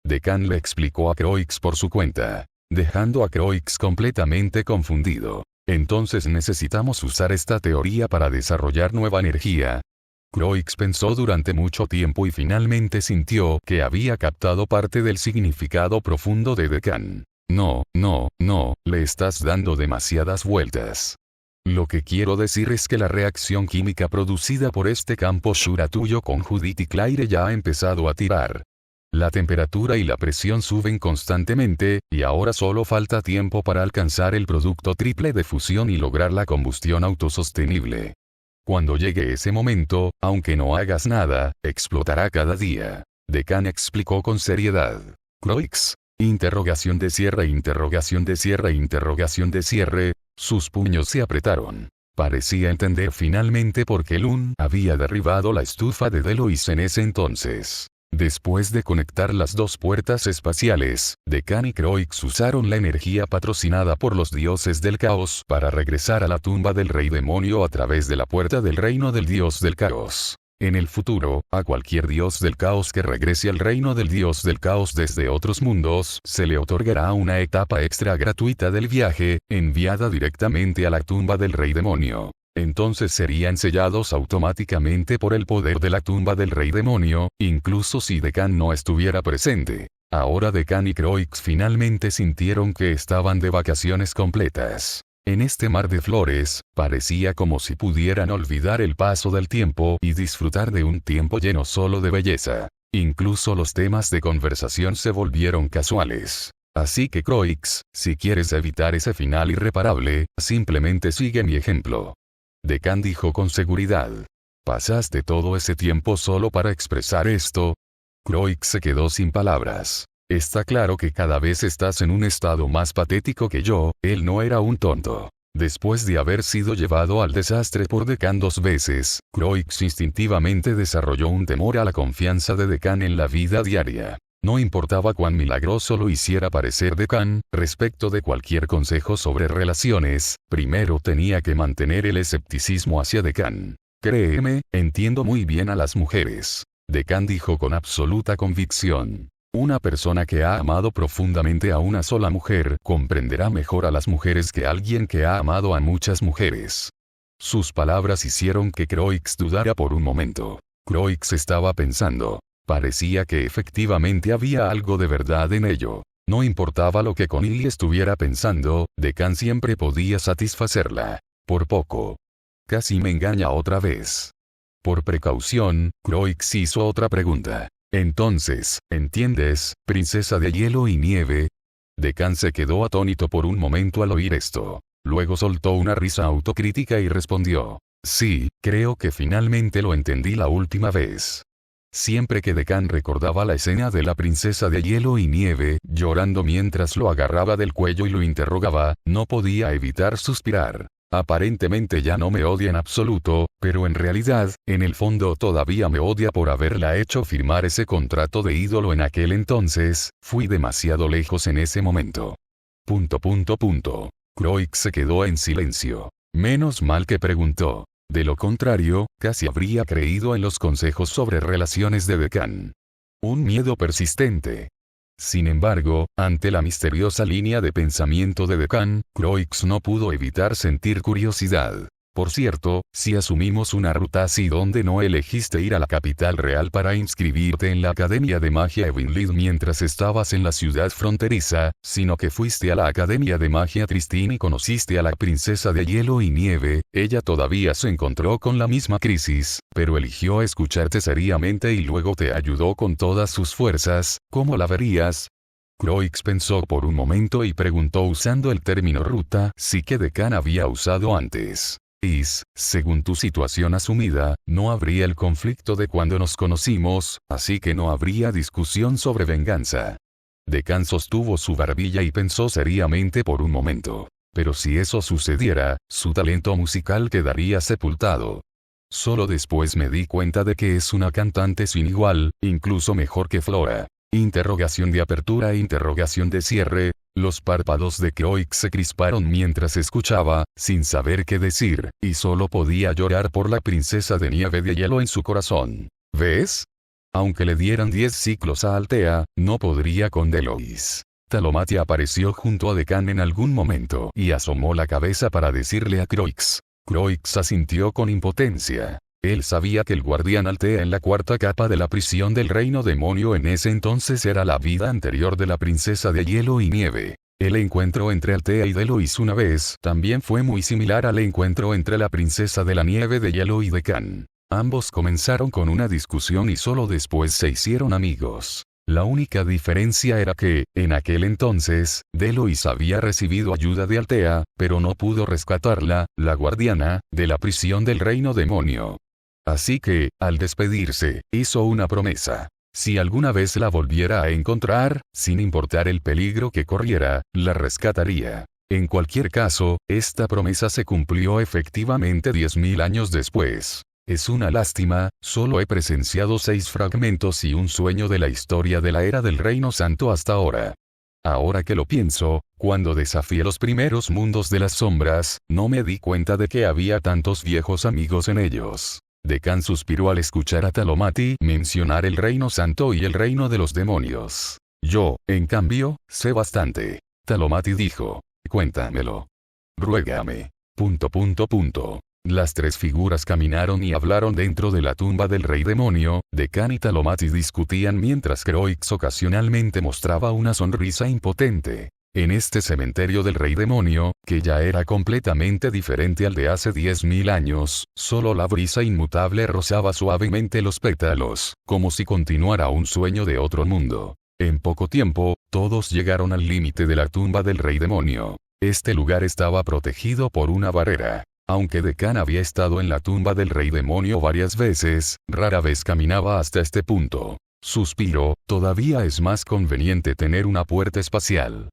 S1: Decán le explicó a Croix por su cuenta, dejando a Croix completamente confundido. Entonces necesitamos usar esta teoría para desarrollar nueva energía. Croix pensó durante mucho tiempo y finalmente sintió que había captado parte del significado profundo de Decán. No, le estás dando demasiadas vueltas. Lo que quiero decir es que la reacción química producida por este campo Shura tuyo con Judith y Claire ya ha empezado a tirar. La temperatura y la presión suben constantemente, y ahora solo falta tiempo para alcanzar el producto triple de fusión y lograr la combustión autosostenible. Cuando llegue ese momento, aunque no hagas nada, explotará cada día. Decán explicó con seriedad. Croix. Interrogación de cierre, interrogación de cierre, interrogación de cierre. Sus puños se apretaron. Parecía entender finalmente por qué Lun había derribado la estufa de Delois en ese entonces. Después de conectar las dos puertas espaciales, Decán y Croix usaron la energía patrocinada por los dioses del caos para regresar a la tumba del rey demonio a través de la puerta del reino del dios del caos. En el futuro, a cualquier dios del caos que regrese al reino del dios del caos desde otros mundos, se le otorgará una etapa extra gratuita del viaje, enviada directamente a la tumba del rey demonio. Entonces serían sellados automáticamente por el poder de la tumba del rey demonio, incluso si Decán no estuviera presente. Ahora Decán y Croix finalmente sintieron que estaban de vacaciones completas. En este mar de flores, parecía como si pudieran olvidar el paso del tiempo y disfrutar de un tiempo lleno solo de belleza. Incluso los temas de conversación se volvieron casuales. Así que Croix, si quieres evitar ese final irreparable, simplemente sigue mi ejemplo. Decán dijo con seguridad. ¿Pasaste todo ese tiempo solo para expresar esto? Croix se quedó sin palabras. Está claro que cada vez estás en un estado más patético que yo. Él no era un tonto. Después de haber sido llevado al desastre por Decán 2 veces, Croix instintivamente desarrolló un temor a la confianza de Decán en la vida diaria. No importaba cuán milagroso lo hiciera parecer Decán, respecto de cualquier consejo sobre relaciones, primero tenía que mantener el escepticismo hacia Decán. Créeme, entiendo muy bien a las mujeres. Decán dijo con absoluta convicción. Una persona que ha amado profundamente a una sola mujer comprenderá mejor a las mujeres que alguien que ha amado a muchas mujeres. Sus palabras hicieron que Croix dudara por un momento. Croix estaba pensando. Parecía que efectivamente había algo de verdad en ello. No importaba lo que Connie estuviera pensando, Decán siempre podía satisfacerla. Por poco. Casi me engaña otra vez. Por precaución, Croix hizo otra pregunta. Entonces, ¿entiendes, princesa de hielo y nieve? Decán se quedó atónito por un momento al oír esto. Luego soltó una risa autocrítica y respondió. Sí, creo que finalmente lo entendí la última vez. Siempre que Decán recordaba la escena de la princesa de hielo y nieve, llorando mientras lo agarraba del cuello y lo interrogaba, no podía evitar suspirar. Aparentemente ya no me odia en absoluto, pero en realidad, en el fondo todavía me odia por haberla hecho firmar ese contrato de ídolo en aquel entonces, fui demasiado lejos en ese momento. Croix se quedó en silencio. Menos mal que preguntó. De lo contrario, casi habría creído en los consejos sobre relaciones de Decán. Un miedo persistente. Sin embargo, ante la misteriosa línea de pensamiento de Decán, Croix no pudo evitar sentir curiosidad. Por cierto, si asumimos una ruta así donde no elegiste ir a la capital real para inscribirte en la Academia de Magia Evinlid mientras estabas en la ciudad fronteriza, sino que fuiste a la Academia de Magia Tristine y conociste a la princesa de hielo y nieve, ella todavía se encontró con la misma crisis, pero eligió escucharte seriamente y luego te ayudó con todas sus fuerzas, ¿cómo la verías? Croix pensó por un momento y preguntó usando el término ruta, sí que Decán había usado antes. Según tu situación asumida, no habría el conflicto de cuando nos conocimos, así que no habría discusión sobre venganza. Decán sostuvo su barbilla y pensó seriamente por un momento. Pero si eso sucediera, su talento musical quedaría sepultado. Solo después me di cuenta de que es una cantante sin igual, incluso mejor que Flora. Interrogación de apertura e interrogación de cierre. Los párpados de Croix se crisparon mientras escuchaba, sin saber qué decir, y solo podía llorar por la princesa de nieve de hielo en su corazón. ¿Ves? Aunque le dieran 10 ciclos a Altea, no podría con Delois. Talomati apareció junto a Decán en algún momento y asomó la cabeza para decirle a Croix. Croix asintió con impotencia. Él sabía que el guardián Altea en la cuarta capa de la prisión del reino demonio en ese entonces era la vida anterior de la princesa de hielo y nieve. El encuentro entre Altea y Delois una vez también fue muy similar al encuentro entre la princesa de la nieve de hielo y Decán. Ambos comenzaron con una discusión y solo después se hicieron amigos. La única diferencia era que, en aquel entonces, Delois había recibido ayuda de Altea, pero no pudo rescatarla, la guardiana, de la prisión del reino demonio. Así que, al despedirse, hizo una promesa. Si alguna vez la volviera a encontrar, sin importar el peligro que corriera, la rescataría. En cualquier caso, esta promesa se cumplió efectivamente 10.000 años después. Es una lástima, solo he presenciado 6 fragmentos y un sueño de la historia de la Era del Reino Santo hasta ahora. Ahora que lo pienso, cuando desafié los primeros mundos de las sombras, no me di cuenta de que había tantos viejos amigos en ellos. Decán suspiró al escuchar a Talomati mencionar el Reino Santo y el Reino de los Demonios. Yo, en cambio, sé bastante. Talomati dijo. Cuéntamelo. Ruégame. Las 3 figuras caminaron y hablaron dentro de la tumba del rey demonio. Decán y Talomati discutían mientras Croix ocasionalmente mostraba una sonrisa impotente. En este cementerio del rey demonio, que ya era completamente diferente al de hace 10.000 años, solo la brisa inmutable rozaba suavemente los pétalos, como si continuara un sueño de otro mundo. En poco tiempo, todos llegaron al límite de la tumba del rey demonio. Este lugar estaba protegido por una barrera. Aunque Decán había estado en la tumba del rey demonio varias veces, rara vez caminaba hasta este punto. Suspiró, todavía es más conveniente tener una puerta espacial.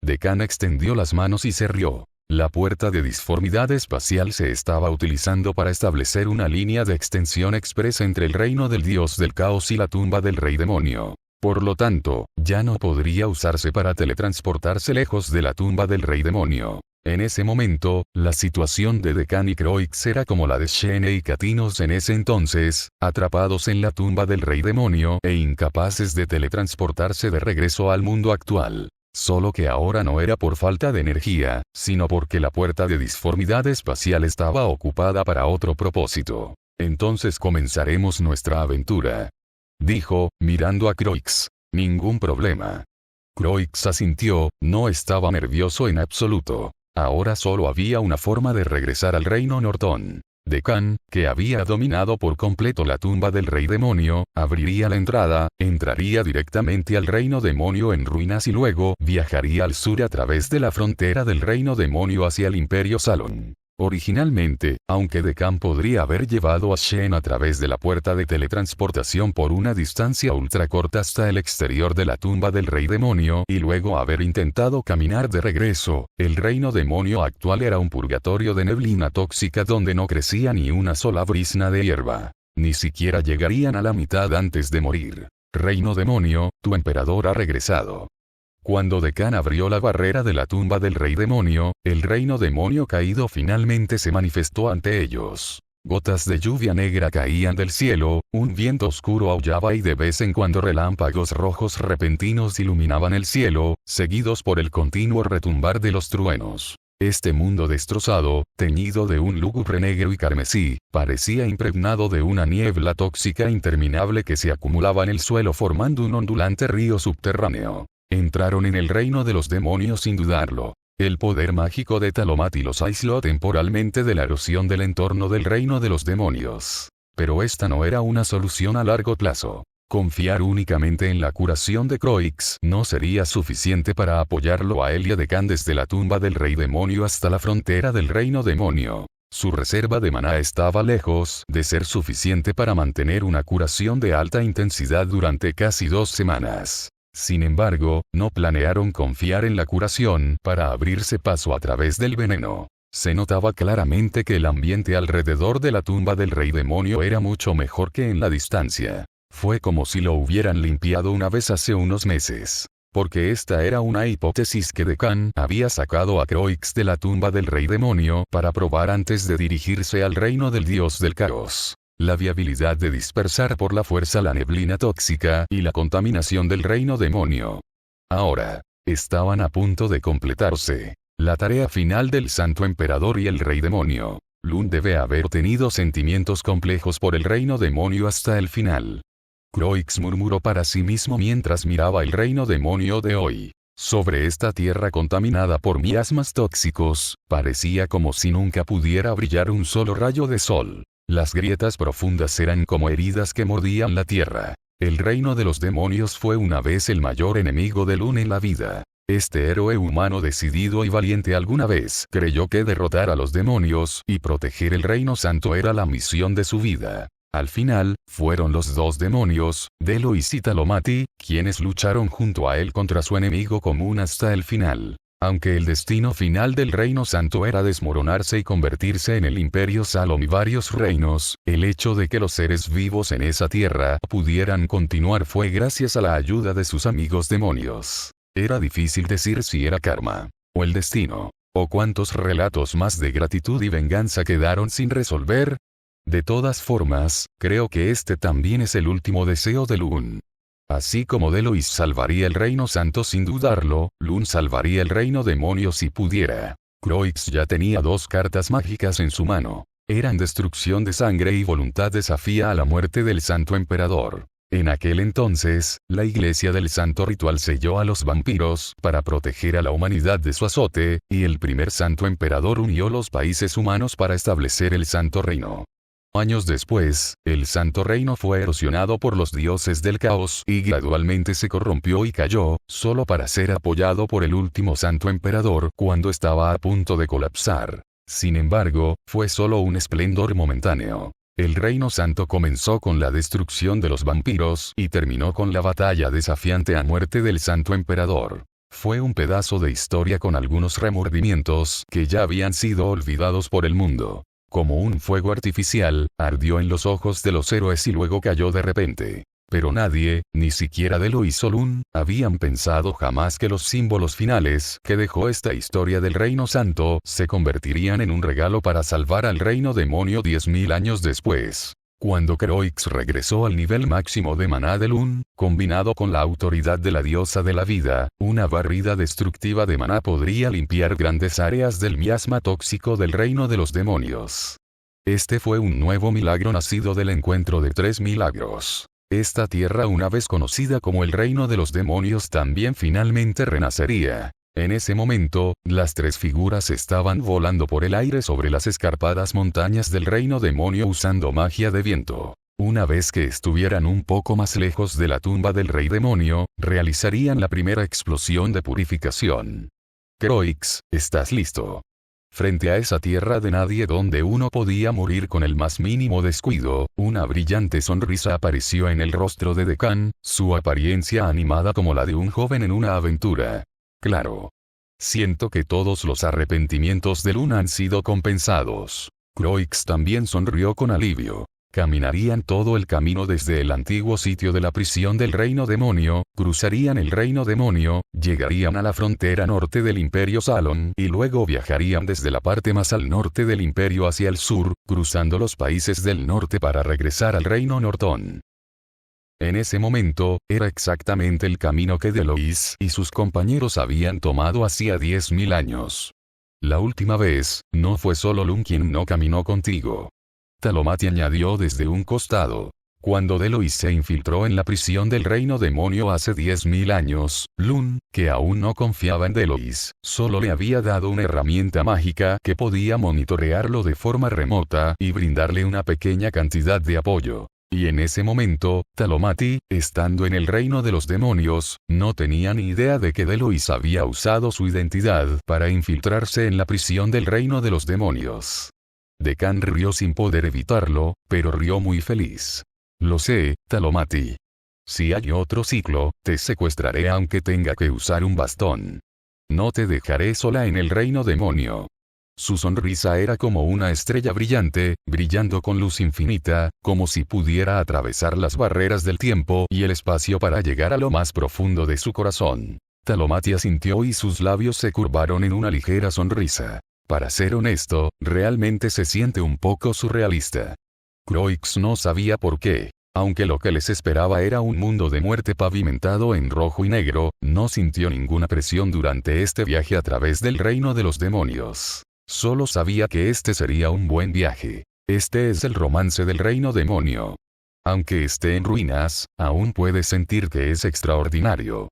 S1: Decán extendió las manos y se rió. La puerta de disformidad espacial se estaba utilizando para establecer una línea de extensión expresa entre el reino del dios del caos y la tumba del rey demonio. Por lo tanto, ya no podría usarse para teletransportarse lejos de la tumba del rey demonio. En ese momento, la situación de Dekkan y Croix era como la de Shene y Katinos en ese entonces, atrapados en la tumba del rey demonio e incapaces de teletransportarse de regreso al mundo actual. Solo que ahora no era por falta de energía, sino porque la puerta de disformidad espacial estaba ocupada para otro propósito. Entonces comenzaremos nuestra aventura, dijo, mirando a Croix. Ningún problema. Croix asintió, no estaba nervioso en absoluto. Ahora solo había una forma de regresar al reino Norton. Dekkan, que había dominado por completo la tumba del rey demonio, abriría la entrada, entraría directamente al reino demonio en ruinas y luego viajaría al sur a través de la frontera del reino demonio hacia el Imperio Salon. Originalmente, aunque Dekkan podría haber llevado a Shen a través de la puerta de teletransportación por una distancia ultra corta hasta el exterior de la tumba del rey demonio y luego haber intentado caminar de regreso, el reino demonio actual era un purgatorio de neblina tóxica donde no crecía ni una sola brizna de hierba. Ni siquiera llegarían a la mitad antes de morir. Reino demonio, tu emperador ha regresado. Cuando Dekkan abrió la barrera de la tumba del rey demonio, el reino demonio caído finalmente se manifestó ante ellos. Gotas de lluvia negra caían del cielo, un viento oscuro aullaba y de vez en cuando relámpagos rojos repentinos iluminaban el cielo, seguidos por el continuo retumbar de los truenos. Este mundo destrozado, teñido de un lúgubre negro y carmesí, parecía impregnado de una niebla tóxica interminable que se acumulaba en el suelo formando un ondulante río subterráneo. Entraron en el reino de los demonios sin dudarlo. El poder mágico de Talomati los aisló temporalmente de la erosión del entorno del reino de los demonios. Pero esta no era una solución a largo plazo. Confiar únicamente en la curación de Croix no sería suficiente para apoyarlo a él y a Dekkan desde la tumba del rey demonio hasta la frontera del reino demonio. Su reserva de maná estaba lejos de ser suficiente para mantener una curación de alta intensidad durante casi 2 semanas. Sin embargo, no planearon confiar en la curación para abrirse paso a través del veneno. Se notaba claramente que el ambiente alrededor de la tumba del rey demonio era mucho mejor que en la distancia. Fue como si lo hubieran limpiado una vez hace unos meses. Porque esta era una hipótesis que Dekkan había sacado a Croix de la tumba del rey demonio para probar antes de dirigirse al reino del dios del caos. La viabilidad de dispersar por la fuerza la neblina tóxica y la contaminación del reino demonio. Ahora, estaban a punto de completarse la tarea final del Santo Emperador y el Rey Demonio. Lun debe haber tenido sentimientos complejos por el reino demonio hasta el final. Croix murmuró para sí mismo mientras miraba el reino demonio de hoy. Sobre esta tierra contaminada por miasmas tóxicos, parecía como si nunca pudiera brillar un solo rayo de sol. Las grietas profundas eran como heridas que mordían la tierra. El reino de los demonios fue una vez el mayor enemigo de Lun en la vida. Este héroe humano decidido y valiente alguna vez creyó que derrotar a los demonios y proteger el reino santo era la misión de su vida. Al final, fueron los 2 demonios, Delois y Talomati, quienes lucharon junto a él contra su enemigo común hasta el final. Aunque el destino final del reino santo era desmoronarse y convertirse en el imperio Salom y varios reinos, el hecho de que los seres vivos en esa tierra pudieran continuar fue gracias a la ayuda de sus amigos demonios. Era difícil decir si era karma, o el destino, o cuántos relatos más de gratitud y venganza quedaron sin resolver. De todas formas, creo que este también es el último deseo de Lun. Así como Delois salvaría el reino santo sin dudarlo, Lun salvaría el reino demonio si pudiera. Croix ya tenía 2 cartas mágicas en su mano. Eran destrucción de sangre y voluntad desafía a la muerte del Santo Emperador. En aquel entonces, la Iglesia del Santo Ritual selló a los vampiros para proteger a la humanidad de su azote, y el primer Santo Emperador unió los países humanos para establecer el Santo Reino. Años después, el Santo Reino fue erosionado por los dioses del caos y gradualmente se corrompió y cayó, solo para ser apoyado por el último Santo Emperador cuando estaba a punto de colapsar. Sin embargo, fue solo un esplendor momentáneo. El Reino Santo comenzó con la destrucción de los vampiros y terminó con la batalla desafiante a muerte del Santo Emperador. Fue un pedazo de historia con algunos remordimientos que ya habían sido olvidados por el mundo. Como un fuego artificial, ardió en los ojos de los héroes y luego cayó de repente. pero nadie, ni siquiera Delo y Solún, habían pensado jamás que los símbolos finales que dejó esta historia del Reino Santo se convertirían en un regalo para salvar al Reino Demonio 10.000 años después. Cuando Croix regresó al nivel máximo de maná de Lun, combinado con la autoridad de la diosa de la vida, una barrida destructiva de maná podría limpiar grandes áreas del miasma tóxico del reino de los demonios. Este fue un nuevo milagro nacido del encuentro de 3 milagros. Esta tierra, una vez conocida como el reino de los demonios, también finalmente renacería. En ese momento, las 3 figuras estaban volando por el aire sobre las escarpadas montañas del reino demonio usando magia de viento. Una vez que estuvieran un poco más lejos de la tumba del rey demonio, realizarían la primera explosión de purificación. Croix, ¿estás listo? Frente a esa tierra de nadie donde uno podía morir con el más mínimo descuido, una brillante sonrisa apareció en el rostro de Decán, su apariencia animada como la de un joven en una aventura. Claro. Siento que todos los arrepentimientos de Luna han sido compensados. Croix también sonrió con alivio. Caminarían todo el camino desde el antiguo sitio de la prisión del reino demonio, cruzarían el reino demonio, llegarían a la frontera norte del imperio Salon y luego viajarían desde la parte más al norte del imperio hacia el sur, cruzando los países del norte para regresar al reino Nortón. En ese momento, era exactamente el camino que Delois y sus compañeros habían tomado hacía 10.000 años. La última vez, no fue solo Lun quien no caminó contigo. Talomati añadió desde un costado. Cuando Delois se infiltró en la prisión del reino demonio hace 10.000 años, Lun, que aún no confiaba en Delois, solo le había dado una herramienta mágica que podía monitorearlo de forma remota y brindarle una pequeña cantidad de apoyo. Y en ese momento, Talomati, estando en el reino de los demonios, no tenía ni idea de que Delois había usado su identidad para infiltrarse en la prisión del reino de los demonios. Decán rió sin poder evitarlo, pero rió muy feliz. Lo sé, Talomati. Si hay otro ciclo, te secuestraré aunque tenga que usar un bastón. No te dejaré sola en el reino demonio. Su sonrisa era como una estrella brillante, brillando con luz infinita, como si pudiera atravesar las barreras del tiempo y el espacio para llegar a lo más profundo de su corazón. Talomati asintió y sus labios se curvaron en una ligera sonrisa. Para ser honesto, realmente se siente un poco surrealista. Croix no sabía por qué. Aunque lo que les esperaba era un mundo de muerte pavimentado en rojo y negro, no sintió ninguna presión durante este viaje a través del reino de los demonios. Solo sabía que este sería un buen viaje. Este es el romance del reino demonio. Aunque esté en ruinas, aún puede sentir que es extraordinario.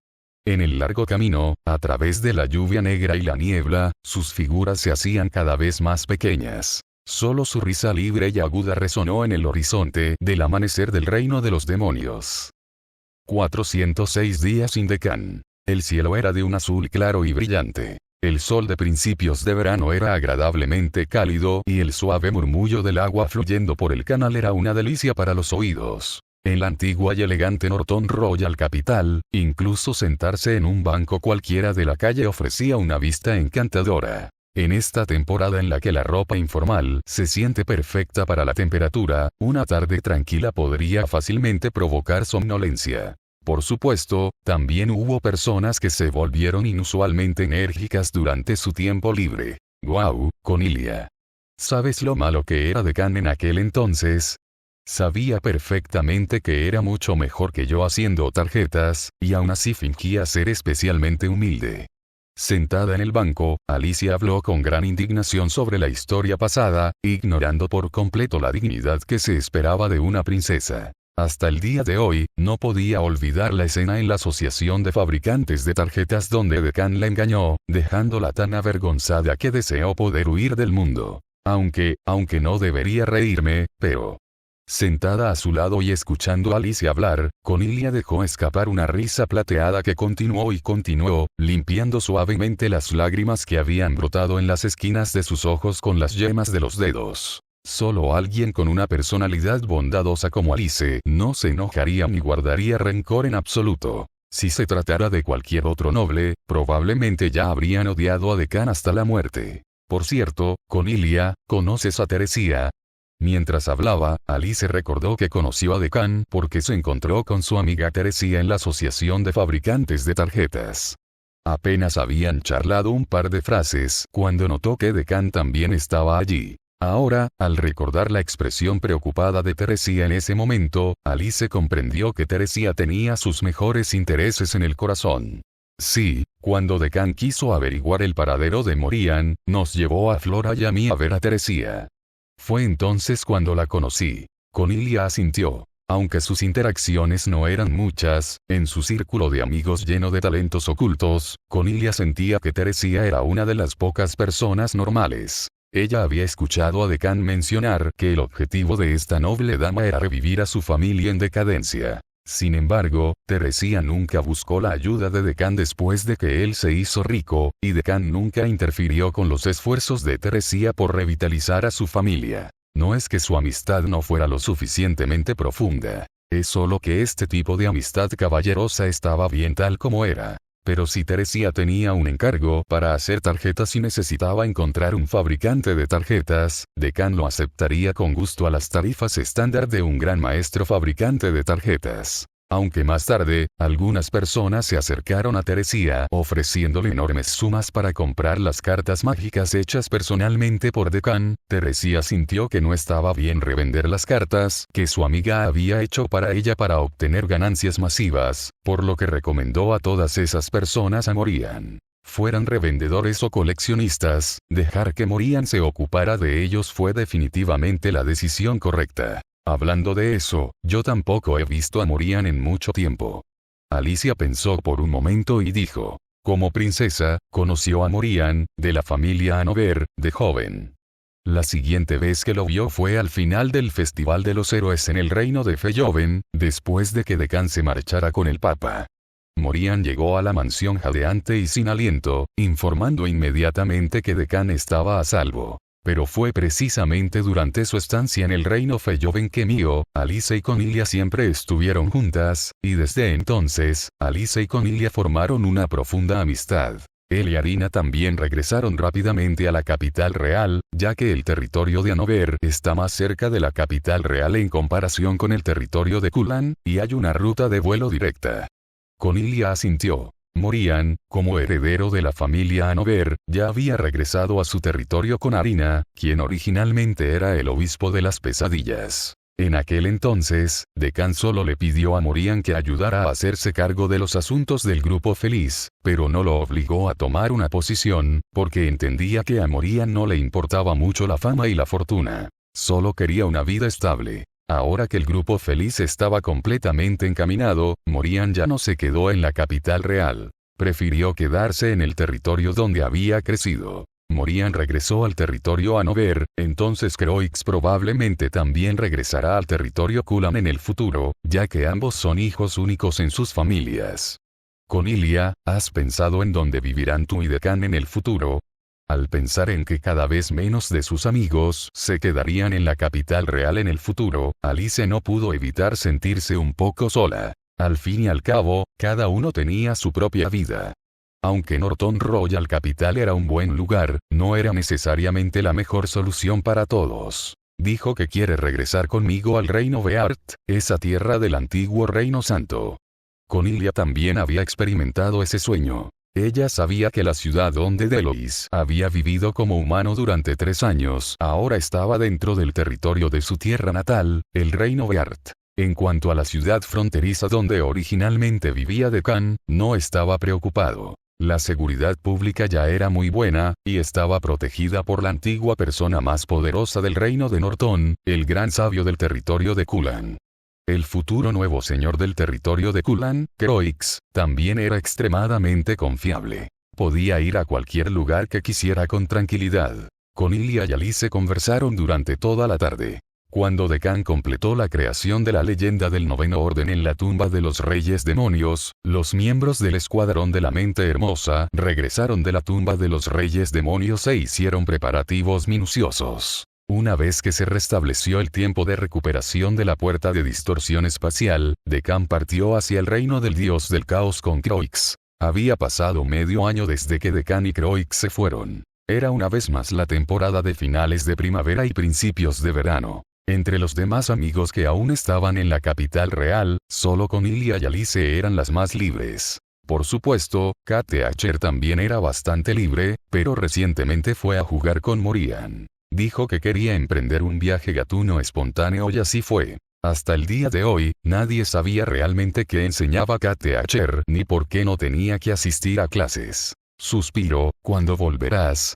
S1: En el largo camino, a través de la lluvia negra y la niebla, sus figuras se hacían cada vez más pequeñas. Solo su risa libre y aguda resonó en el horizonte del amanecer del reino de los demonios. 406 días sin Decán. El cielo era de un azul claro y brillante. El sol de principios de verano era agradablemente cálido y el suave murmullo del agua fluyendo por el canal era una delicia para los oídos. En la antigua y elegante Norton Royal Capital, incluso sentarse en un banco cualquiera de la calle ofrecía una vista encantadora. En esta temporada en la que la ropa informal se siente perfecta para la temperatura, una tarde tranquila podría fácilmente provocar somnolencia. Por supuesto, también hubo personas que se volvieron inusualmente enérgicas durante su tiempo libre. ¡Guau, Cornelia! ¿Sabes lo malo que era Decán en aquel entonces? Sabía perfectamente que era mucho mejor que yo haciendo tarjetas, y aún así fingía ser especialmente humilde. Sentada en el banco, Alicia habló con gran indignación sobre la historia pasada, ignorando por completo la dignidad que se esperaba de una princesa. Hasta el día de hoy, no podía olvidar la escena en la asociación de fabricantes de tarjetas donde Decán la engañó, dejándola tan avergonzada que deseó poder huir del mundo. Aunque no debería reírme, pero... Sentada a su lado y escuchando a Alicia hablar, Cornelia dejó escapar una risa plateada que continuó y continuó, limpiando suavemente las lágrimas que habían brotado en las esquinas de sus ojos con las yemas de los dedos. Solo alguien con una personalidad bondadosa como Alice no se enojaría ni guardaría rencor en absoluto. Si se tratara de cualquier otro noble, probablemente ya habrían odiado a Decán hasta la muerte. Por cierto, Cornelia, ¿conoces a Teresia? Mientras hablaba, Alice recordó que conoció a Decán porque se encontró con su amiga Teresia en la Asociación de Fabricantes de Tarjetas. Apenas habían charlado un par de frases cuando notó que Decán también estaba allí. Ahora, al recordar la expresión preocupada de Teresia en ese momento, Alice comprendió que Teresia tenía sus mejores intereses en el corazón. Sí, cuando Decán quiso averiguar el paradero de Morian, nos llevó a Flora y a mí a ver a Teresia. Fue entonces cuando la conocí. Cornelia asintió. Aunque sus interacciones no eran muchas, en su círculo de amigos lleno de talentos ocultos, Cornelia sentía que Teresia era una de las pocas personas normales. Ella había escuchado a Decán mencionar que el objetivo de esta noble dama era revivir a su familia en decadencia. Sin embargo, Teresia nunca buscó la ayuda de Decán después de que él se hizo rico, y Decán nunca interfirió con los esfuerzos de Teresia por revitalizar a su familia. No es que su amistad no fuera lo suficientemente profunda. Es solo que este tipo de amistad caballerosa estaba bien tal como era. Pero si Teresia tenía un encargo para hacer tarjetas y necesitaba encontrar un fabricante de tarjetas, Decán lo aceptaría con gusto a las tarifas estándar de un gran maestro fabricante de tarjetas. Aunque más tarde, algunas personas se acercaron a Teresia ofreciéndole enormes sumas para comprar las cartas mágicas hechas personalmente por Decán, Teresia sintió que no estaba bien revender las cartas que su amiga había hecho para ella para obtener ganancias masivas, por lo que recomendó a todas esas personas a Morian. Fueran revendedores o coleccionistas, dejar que Morian se ocupara de ellos fue definitivamente la decisión correcta. Hablando de eso, yo tampoco he visto a Morian en mucho tiempo. Alicia pensó por un momento y dijo. Como princesa, conoció a Morian, de la familia Hanover, de joven. La siguiente vez que lo vio fue al final del Festival de los Héroes en el reino de Feyoven, después de que Decán se marchara con el Papa. Morian llegó a la mansión jadeante y sin aliento, informando inmediatamente que Decán estaba a salvo. Pero fue precisamente durante su estancia en el reino Feyoven que Mio, Alice y Cornelia siempre estuvieron juntas, y desde entonces, Alice y Cornelia formaron una profunda amistad. Él y Arina también regresaron rápidamente a la capital real, ya que el territorio de Hanover está más cerca de la capital real en comparación con el territorio de Kulan, y hay una ruta de vuelo directa. Cornelia asintió. Morian, como heredero de la familia Hanover, ya había regresado a su territorio con Arina, quien originalmente era el obispo de las pesadillas. En aquel entonces, Decán solo le pidió a Morian que ayudara a hacerse cargo de los asuntos del grupo feliz, pero no lo obligó a tomar una posición, porque entendía que a Morian no le importaba mucho la fama y la fortuna. Solo quería una vida estable. Ahora que el grupo feliz estaba completamente encaminado, Morian ya no se quedó en la capital real. Prefirió quedarse en el territorio donde había crecido. Morian regresó al territorio Hanover, entonces Croix probablemente también regresará al territorio Kulan en el futuro, ya que ambos son hijos únicos en sus familias. Cornelia, ¿has pensado en dónde vivirán tú y Decán en el futuro? Al pensar en que cada vez menos de sus amigos se quedarían en la capital real en el futuro, Alice no pudo evitar sentirse un poco sola. Al fin y al cabo, cada uno tenía su propia vida. Aunque Norton Royal Capital era un buen lugar, no era necesariamente la mejor solución para todos. Dijo que quiere regresar conmigo al reino Beart, esa tierra del antiguo reino santo. Cornelia también había experimentado ese sueño. Ella sabía que la ciudad donde Delois había vivido como humano durante 3 años ahora estaba dentro del territorio de su tierra natal, el reino Beart. En cuanto a la ciudad fronteriza donde originalmente vivía Decán, no estaba preocupado. La seguridad pública ya era muy buena, y estaba protegida por la antigua persona más poderosa del reino de Norton, el gran sabio del territorio de Kulan. El futuro nuevo señor del territorio de Kulan, Croix, también era extremadamente confiable. Podía ir a cualquier lugar que quisiera con tranquilidad. Cornelia y Alice conversaron durante toda la tarde. Cuando Decán completó la creación de la leyenda del noveno orden en la tumba de los reyes demonios, los miembros del escuadrón de la mente hermosa regresaron de la tumba de los reyes demonios e hicieron preparativos minuciosos. Una vez que se restableció el tiempo de recuperación de la puerta de distorsión espacial, Decán partió hacia el reino del dios del caos con Croix. Había pasado medio año desde que Decán y Croix se fueron. Era una vez más la temporada de finales de primavera y principios de verano. Entre los demás amigos que aún estaban en la capital real, solo Cornelia y Alice eran las más libres. Por supuesto, Kate Archer también era bastante libre, pero recientemente fue a jugar con Morian. Dijo que quería emprender un viaje gatuno espontáneo y así fue. Hasta el día de hoy, nadie sabía realmente qué enseñaba Kate Archer ni por qué no tenía que asistir a clases. Suspiró, ¿cuándo volverás?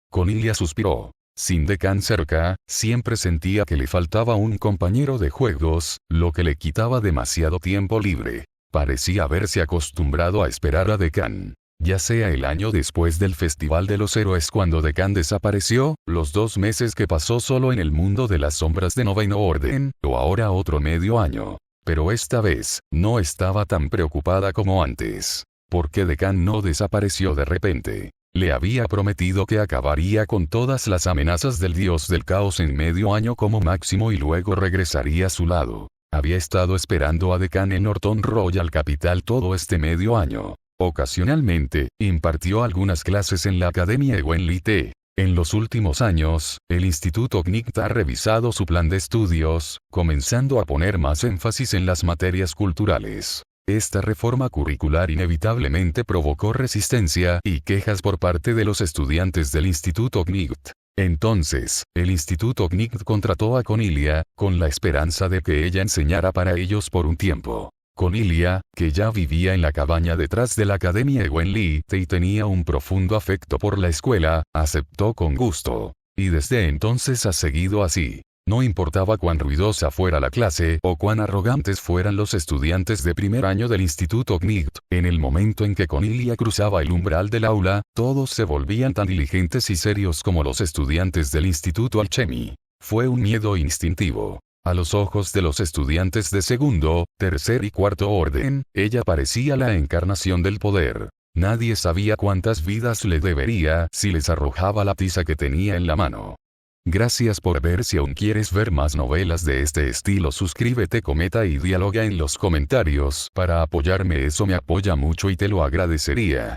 S1: Cornelia suspiró. Sin Deccan cerca, siempre sentía que le faltaba un compañero de juegos, lo que le quitaba demasiado tiempo libre. Parecía haberse acostumbrado a esperar a Deccan. Ya sea el año después del Festival de los Héroes cuando Deccan desapareció, los 2 meses que pasó solo en el mundo de las sombras de Noveno Orden, o ahora otro medio año. Pero esta vez, no estaba tan preocupada como antes. Porque Deccan no desapareció de repente. Le había prometido que acabaría con todas las amenazas del dios del caos en medio año como máximo y luego regresaría a su lado. Había estado esperando a Deccan en Norton Royal Capital todo este medio año. Ocasionalmente, impartió algunas clases en la Academia Ewenli T. En los últimos años, el Instituto Knight ha revisado su plan de estudios, comenzando a poner más énfasis en las materias culturales. Esta reforma curricular inevitablemente provocó resistencia y quejas por parte de los estudiantes del Instituto Knight. Entonces, el Instituto Knight contrató a Cornelia, con la esperanza de que ella enseñara para ellos por un tiempo. Cornelia, que ya vivía en la cabaña detrás de la Academia Ewenli y tenía un profundo afecto por la escuela, aceptó con gusto. Y desde entonces ha seguido así. No importaba cuán ruidosa fuera la clase o cuán arrogantes fueran los estudiantes de primer año del Instituto Knight, en el momento en que Cornelia cruzaba el umbral del aula, todos se volvían tan diligentes y serios como los estudiantes del Instituto Alchemy. Fue un miedo instintivo. A los ojos de los estudiantes de segundo, tercer y cuarto orden, ella parecía la encarnación del poder. Nadie sabía cuántas vidas le debería si les arrojaba la tiza que tenía en la mano. Gracias por ver. Si aún quieres ver más novelas de este estilo, suscríbete, comenta y dialoga en los comentarios. Para apoyarme, eso me apoya mucho y te lo agradecería.